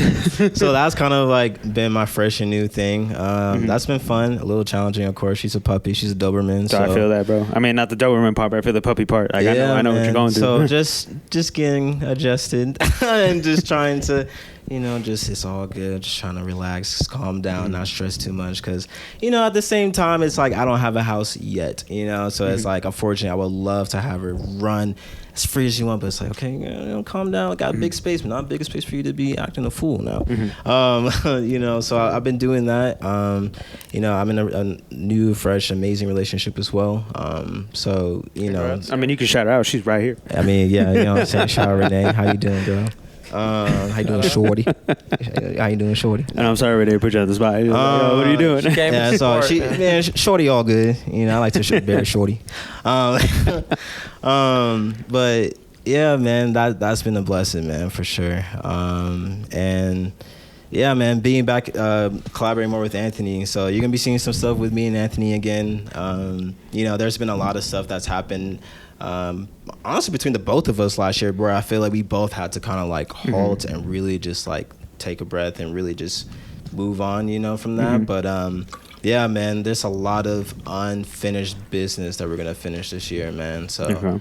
So that's kind of been my fresh and new thing. That's been fun, a little challenging, of course. She's a puppy, she's a Doberman. So I feel that, bro. I mean, not the Doberman part, but I feel the puppy part. I know what you're going through. So just getting adjusted and just trying to you know, just it's all good. Just trying to relax, calm down, not stress too much. Because, you know, at the same time, it's like I don't have a house yet, you know. So it's like, unfortunately, I would love to have her run as free as you want. But it's like, okay, you know, calm down. I got a big space, but not a big space for you to be acting a fool now. You know, so I've been doing that. You know, I'm in a new, fresh, amazing relationship as well. So, you know. I mean, you can shout her out. She's right here. I mean, yeah, you know what I'm saying? Shout out Renee. How you doing, girl? How you doing, shorty? How you doing, shorty? And I'm sorry, Renee, put you on the spot. Yo, what are you doing? Yeah, so shorty all good. You know, I like to bear shorty. But yeah, man, that's been a blessing, man, for sure. And yeah, man, being back, collaborating more with Anthony. So you're gonna be seeing some stuff with me and Anthony again. You know, there's been a lot of stuff that's happened. Honestly, between the both of us last year, where I feel like we both had to kind of like halt and really just like take a breath and really just move on, you know, from that. But yeah, man, there's a lot of unfinished business that we're gonna finish this year, man. So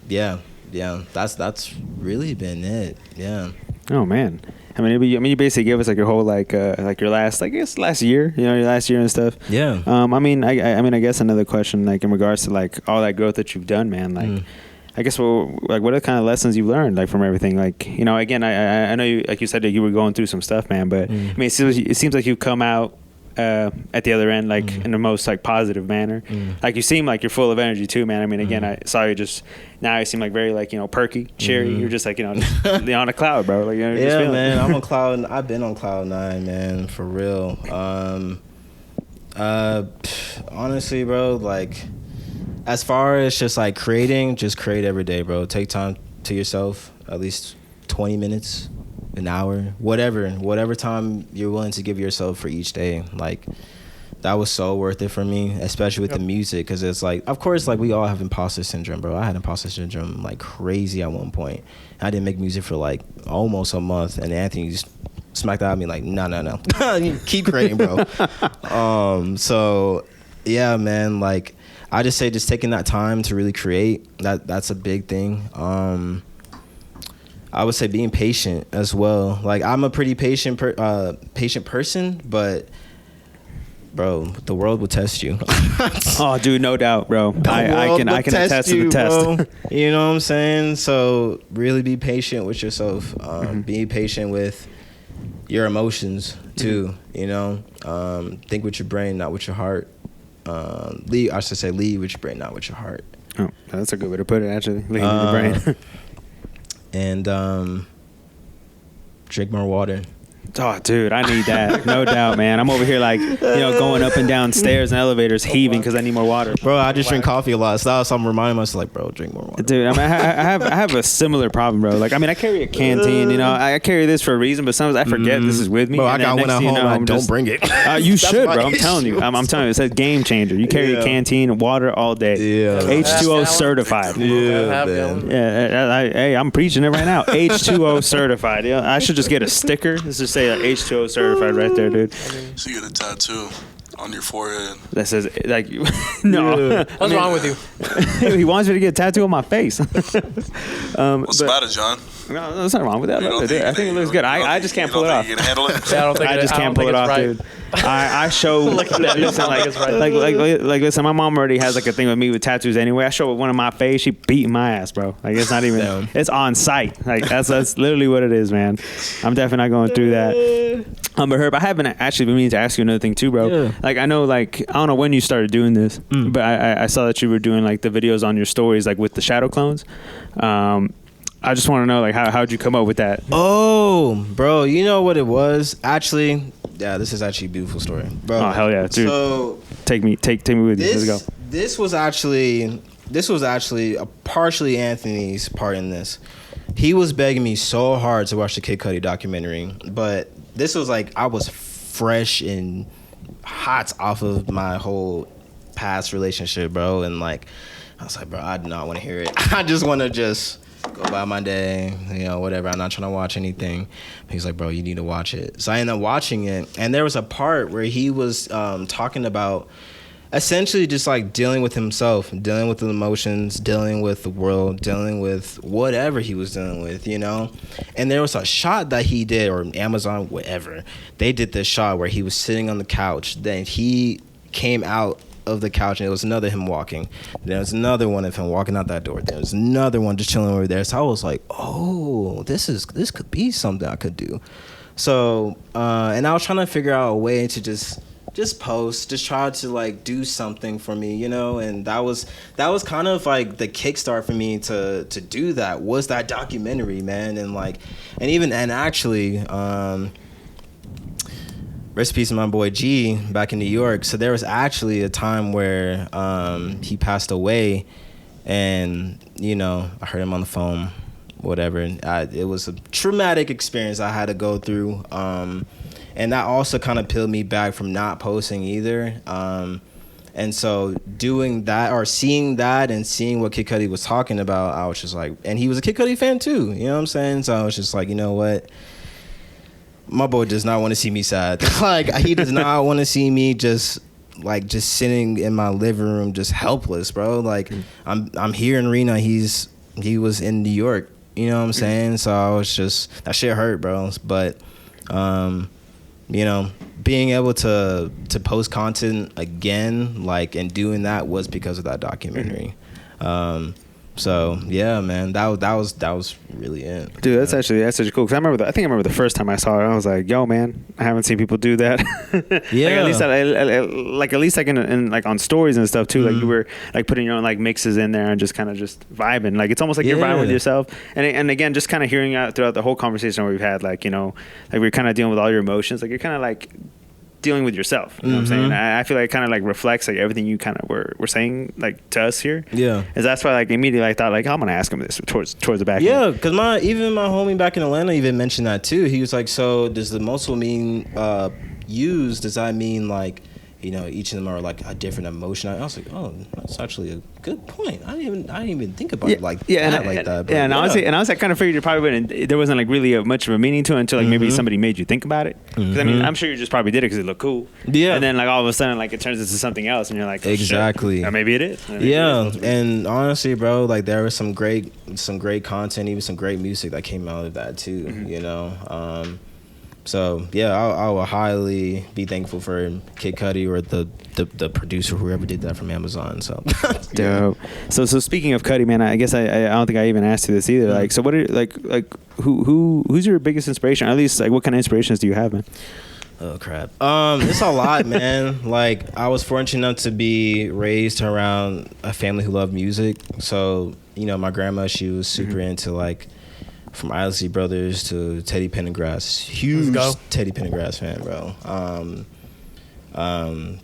yeah, that's really been it. Yeah. Oh man. I mean, you basically gave us like your whole like your last, I guess, last year, you know, your last year and stuff. Yeah. I mean, I guess another question, like in regards to like all that growth that you've done, man. Like, I guess what are the kind of lessons you've learned, like from everything? Like, you know, again, I know you, like you said, that you were going through some stuff, man. But I mean, it seems like you've come out at the other end, like in the most like positive manner. Like you seem like you're full of energy too, man. I mean, again, I saw you just now. You seem like very like, you know, perky, cheery. You're just like, you know, you're on a cloud, bro. Like, you know, yeah, man. I'm on cloud. I've been on cloud 9, man, for real. Honestly, bro, like as far as just like creating, just create every day, bro. Take time to yourself, at least 20 minutes. An hour, whatever time you're willing to give yourself for each day. Like that was so worth it for me, especially with the music, because it's like, of course, like we all have imposter syndrome, bro. I had imposter syndrome like crazy at one point. I didn't make music for like almost a month, and Anthony just smacked out at me like, no, keep creating, bro. So yeah, man, like I just say, just taking that time to really create, that's a big thing. I would say being patient as well. Like I'm a pretty patient person, but bro, the world will test you. Oh, dude, no doubt, bro. I can attest to the test. Bro. You know what I'm saying? So really be patient with yourself. Be patient with your emotions too. You know, think with your brain, not with your heart. Lead with your brain, not with your heart. Oh, that's a good way to put it, actually. Lead with your brain. And drink more water. Oh, dude, I need that. No doubt, man. I'm over here like, you know, going up and down stairs and elevators, heaving because I need more water. Bro, I just drink coffee a lot. So I'm reminding myself, like, bro, drink more water. Dude, I mean, I have a similar problem, bro. Like, I mean, I carry a canteen, you know. I carry this for a reason, but sometimes I forget this is with me. Bro, I got one at home. I don't bring it. You should, bro. I'm telling you. I'm telling you. It's a game changer. You carry a canteen, water all day. Yeah. H2O certified. Yeah, man. Yeah. Hey, I'm preaching it right now. H2O certified. Yeah. I should just get a sticker. Let's just say H2O certified right there, dude. So you get a tattoo on your forehead that says, like, no. What's wrong with you? He wants me to get a tattoo on my face. What's the matter, John? No, there's nothing wrong with that. I think it looks good. I just can't pull it off. You can handle it? Yeah, I just can't pull it off, dude. I show listen, listen, my mom already has like a thing with me with tattoos anyway. I show one on my face, she beating my ass, bro. Like it's not even it's on site. Like that's literally what it is, man. I'm definitely not going through that. But Herb, I haven't actually been meaning to ask you another thing too, bro. Yeah. Like I know, like I don't know when you started doing this, but I saw that you were doing like the videos on your stories, like with the shadow clones. I just want to know, like, how'd you come up with that? Oh, bro, you know what it was? Actually, yeah, this is actually a beautiful story, bro. Oh hell yeah, dude! So take me with you. Let's go. This was actually a partially Anthony's part in this. He was begging me so hard to watch the Kid Cudi documentary, but this was like I was fresh and hot off of my whole past relationship, bro, and like I was like, bro, I do not want to hear it. I just want to go about my day, you know, whatever. I'm not trying to watch anything. He's like, bro, you need to watch it. So I ended up watching it, and there was a part where he was talking about essentially just like dealing with himself, dealing with the emotions, dealing with the world, dealing with whatever he was dealing with, you know. And there was a shot that he did, or Amazon, whatever, they did this shot where he was sitting on the couch, then he came out of the couch and it was another him walking, there was another one of him walking out that door, there was another one just chilling over there. So I was like, oh, this could be something I could do. So and I was trying to figure out a way to just post, just try to like do something for me, you know. And that was kind of like the kickstart for me to do that, was that documentary, man. And like, and actually rest in peace to my boy G back in New York. So there was actually a time where he passed away, and you know, I heard him on the phone, whatever. And it was a traumatic experience I had to go through, and that also kind of peeled me back from not posting either. And so doing that, or seeing that, and seeing what Kid Cudi was talking about, I was just like, and he was a Kid Cudi fan too, you know what I'm saying? So I was just like, you know what? My boy does not want to see me sad. Like, he does not want to see me just sitting in my living room, just helpless, bro. Like, I'm here in Reno. He was in New York. You know what I'm saying? So I was just, that shit hurt, bro. But, you know, being able to post content again, like, and doing that was because of that documentary. So yeah, man, that was really it. Dude, that's such cool. Cause I think I remember the first time I saw it, I was like, yo, man, I haven't seen people do that. Yeah. Like at least in like on stories and stuff too. Like you were like putting your own like mixes in there and just kind of just vibing. Like it's almost like you're vibing with yourself. And again, just kind of hearing out throughout the whole conversation we've had, like, you know, like we're kind of dealing with all your emotions. Like you're kind of like dealing with yourself, you know what I'm saying? I feel like it kind of like reflects like everything you kind of were saying like to us here. Yeah, and that's why like immediately I thought like, I'm gonna ask him this towards the back. Yeah, because my homie back in Atlanta even mentioned that too. He was like, so does the multiple mean use? Does that mean like, you know, each of them are like a different emotion? I was like, oh, that's actually a good point. I didn't even think about it like that. But honestly, I kind of figured you probably wouldn't. There wasn't like really much of a meaning to it until like maybe somebody made you think about it. Because I mean, I'm sure you just probably did it because it looked cool. Yeah. And then like all of a sudden like it turns into something else, and you're like, oh, exactly. Shit. Or maybe it is. And honestly, bro, like there was some great content, even some great music that came out of that too. You know. So yeah, I will highly be thankful for Kid Cudi or the producer, whoever did that from Amazon. So dope. So speaking of Cudi, man, I guess I don't think I even asked you this either. Like, so what are like who's your biggest inspiration? Or at least like what kind of inspirations do you have, man? Oh crap. It's a lot, man. Like I was fortunate enough to be raised around a family who loved music. So you know, my grandma, she was super into like, from Isley Brothers to Teddy Pendergrass, huge Teddy Pendergrass fan, bro.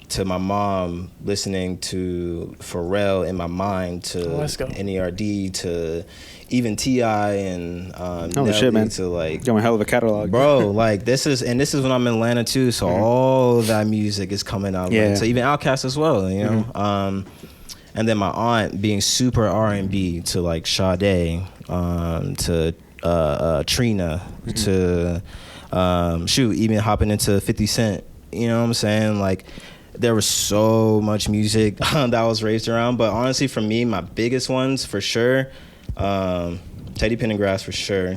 To my mom, listening to Pharrell in my mind, to NERD, to even T.I. and Nelly, shit, man. to like, got a hell of a catalog, bro. Like this is when I'm in Atlanta too, so all that music is coming out. Yeah. Like, so even Outkast as well, you know. And then my aunt being super R&B to like Sade, to Trina, to even hopping into 50 Cent, you know what I'm saying? Like there was so much music that I was raised around, but honestly for me, my biggest ones for sure, Teddy Pendergrass for sure,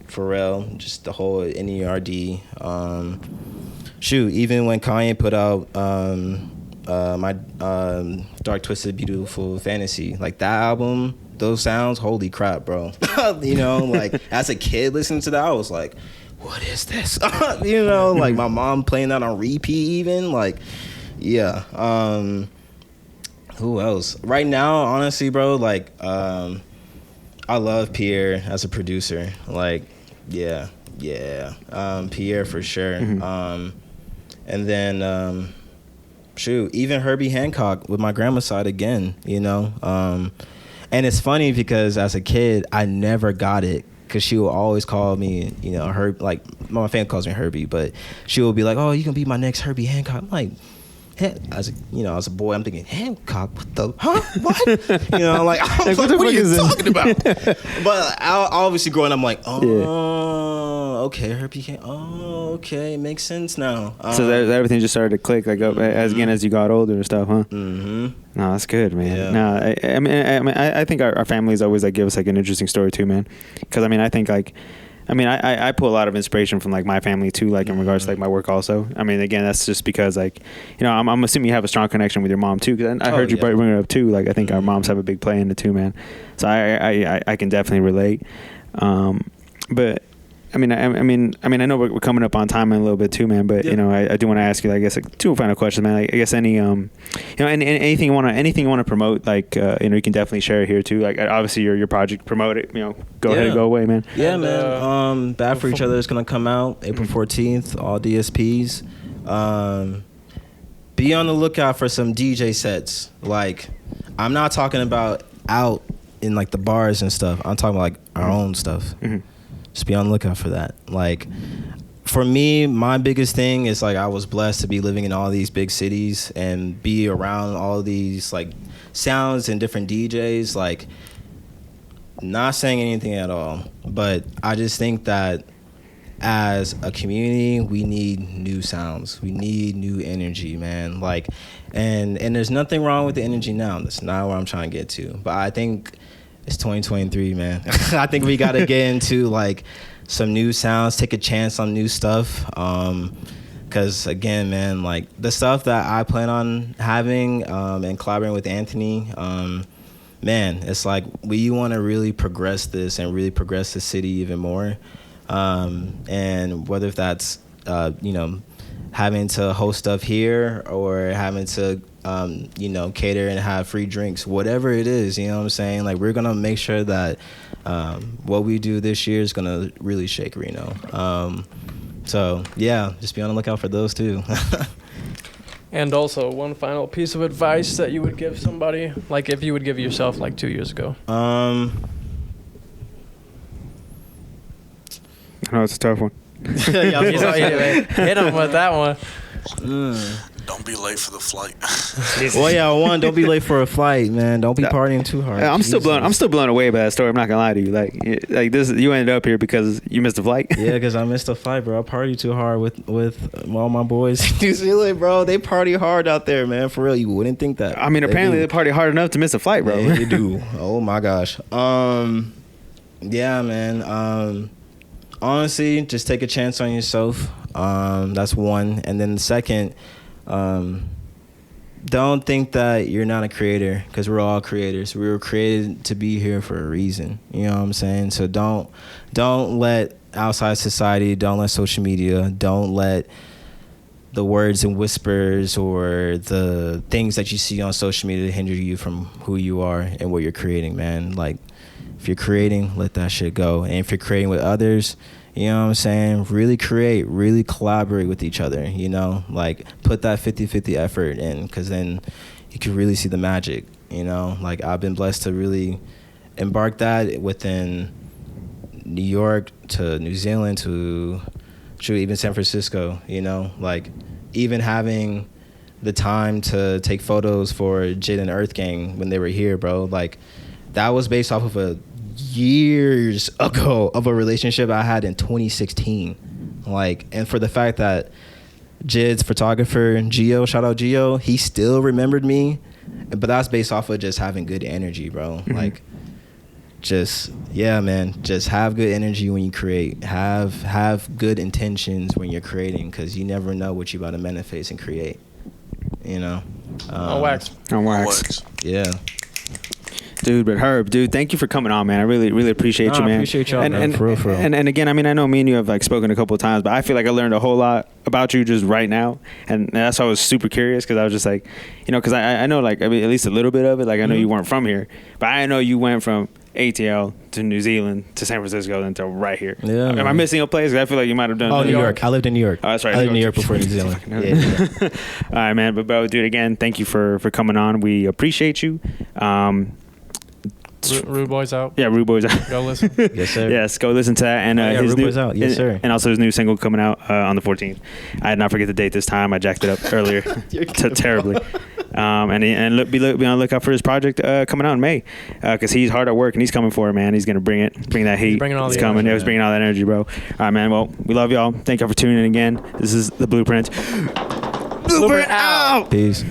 Pharrell, just the whole NERD, even when Kanye put out my Dark Twisted Beautiful Fantasy, like that album, those sounds, holy crap, bro. You know, like as a kid listening to that, I was like, what is this? You know, like my mom playing that on repeat even, like, yeah. Who else? Right now, honestly, bro, like, I love Pierre as a producer. Like, yeah. Pierre for sure. And then, even Herbie Hancock with my grandma's side again, you know. And it's funny because as a kid, I never got it because she will always call me, you know, like my family calls me Herbie, but she will be like, oh, you can be my next Herbie Hancock. I'm like, as a boy, I'm thinking, Hancock, what the, huh? What? Like, I was like, what are you talking about? But I obviously growing up, I'm like, okay, Herbie Hancock, okay, makes sense now. So everything just started to click, like, as you got older and stuff, huh? Mm-hmm. No, that's good, man. Yeah. No, I think our families always, like, give us, like, an interesting story, too, man. Because, I think, like, I pull a lot of inspiration from, like, my family too, like, in regards to, like, my work also. Again, that's just because, like, I'm assuming you have a strong connection with your mom too, because I heard you bring it up too. Like, I think our moms have a big play in it too, man. So I can definitely relate. But I know we're coming up on time in a little bit too, man. But I do want to ask you, I guess, like, two final questions, man. Like, I guess any anything you want to promote, like, you can definitely share it here too. Like, obviously your project, promote it. Go ahead and go away, man. Yeah, man. Bad for Each Other is gonna come out April 14th. All DSPs. Be on the lookout for some DJ sets. Like, I'm not talking about out in, like, the bars and stuff. I'm talking about, like, our own stuff. Mm-hmm. Just be on the lookout for that. Like, for me, my biggest thing is, like, I was blessed to be living in all these big cities and be around all these, like, sounds and different DJs. Like, not saying anything at all, but I just think that as a community, we need new sounds. We need new energy, man. Like, and there's nothing wrong with the energy now. That's not what I'm trying to get to. But I think it's 2023, man. I think we got to get into, like, some new sounds, take a chance on new stuff. Because, again, man, like, the stuff that I plan on having and collaborating with Anthony, man, it's like we want to really progress this and really progress the city even more. And whether if that's, having to host stuff here or having to, cater and have free drinks, whatever it is, you know what I'm saying? Like, we're going to make sure that what we do this year is going to really shake Reno. So, yeah, just be on the lookout for those too. And also, one final piece of advice that you would give somebody, like if you would give yourself like 2 years ago. I know it's a tough one. Hit him with that one. Don't be late for the flight. Well, yeah, one, don't be late for a flight, man. Don't be partying too hard. I'm still blown away by that story. I'm not gonna lie to you. Like this, you ended up here because you missed a flight. Yeah, because I missed a flight, bro. I partied too hard with all my boys in New Zealand, bro. They party hard out there, man. For real, you wouldn't think that. Apparently they party hard enough to miss a flight, bro. Yeah, they do. Oh my gosh. Yeah, man. Honestly, just take a chance on yourself. That's one. And then the second, don't think that you're not a creator, because we're all creators. We were created to be here for a reason. You know what I'm saying? So don't let outside society, don't let social media, don't let the words and whispers or the things that you see on social media hinder you from who you are and what you're creating, man. Like, if you're creating, let that shit go. And if you're creating with others, you know what I'm saying? Really create, really collaborate with each other, Like, put that 50-50 effort in, because then you can really see the magic, Like, I've been blessed to really embark that within New York to New Zealand to even San Francisco, Like, even having the time to take photos for Jid and Earth Gang when they were here, bro. Like, that was based off of a years ago of a relationship I had in 2016. Like, and for the fact that Jid's photographer, Gio, shout out Gio, he still remembered me, but that's based off of just having good energy, bro. Mm-hmm. Like, just, yeah, man, just have good energy when you create. Have good intentions when you're creating, because you never know what you're about to manifest and create, On wax. Yeah. Dude, but Herb, thank you for coming on, man. I really, really appreciate you, man. I appreciate y'all, man. For real. And again, I know me and you have, like, spoken a couple of times, but I feel like I learned a whole lot about you just right now, and that's why I was super curious, because I was just like, because I know, like, at least a little bit of it. Like, I know you weren't from here, but I know you went from ATL to New Zealand to San Francisco and to right here. Yeah. Am I missing a place? I feel like you might have done. Oh, New York. I lived in New York. Oh, that's right. I lived in New York before New Zealand. Yeah. All right, man. But dude, again, thank you for coming on. We appreciate you. Rude Boys out. Yeah, Rude Boys out. Go listen. Yes, sir. Yes, go listen to that. And his Rude new, Boys out. Yes, sir. And also his new single coming out on the 14th. I did not forget the date this time. I jacked it up earlier. Terribly. And be on the lookout for his project coming out in May, because he's hard at work and he's coming for it, man. He's gonna bring that heat. He's coming. Energy, he's bringing all that energy, bro. All right, man. Well, we love y'all. Thank y'all for tuning in again. This is the Blueprint. Blueprint out. Peace.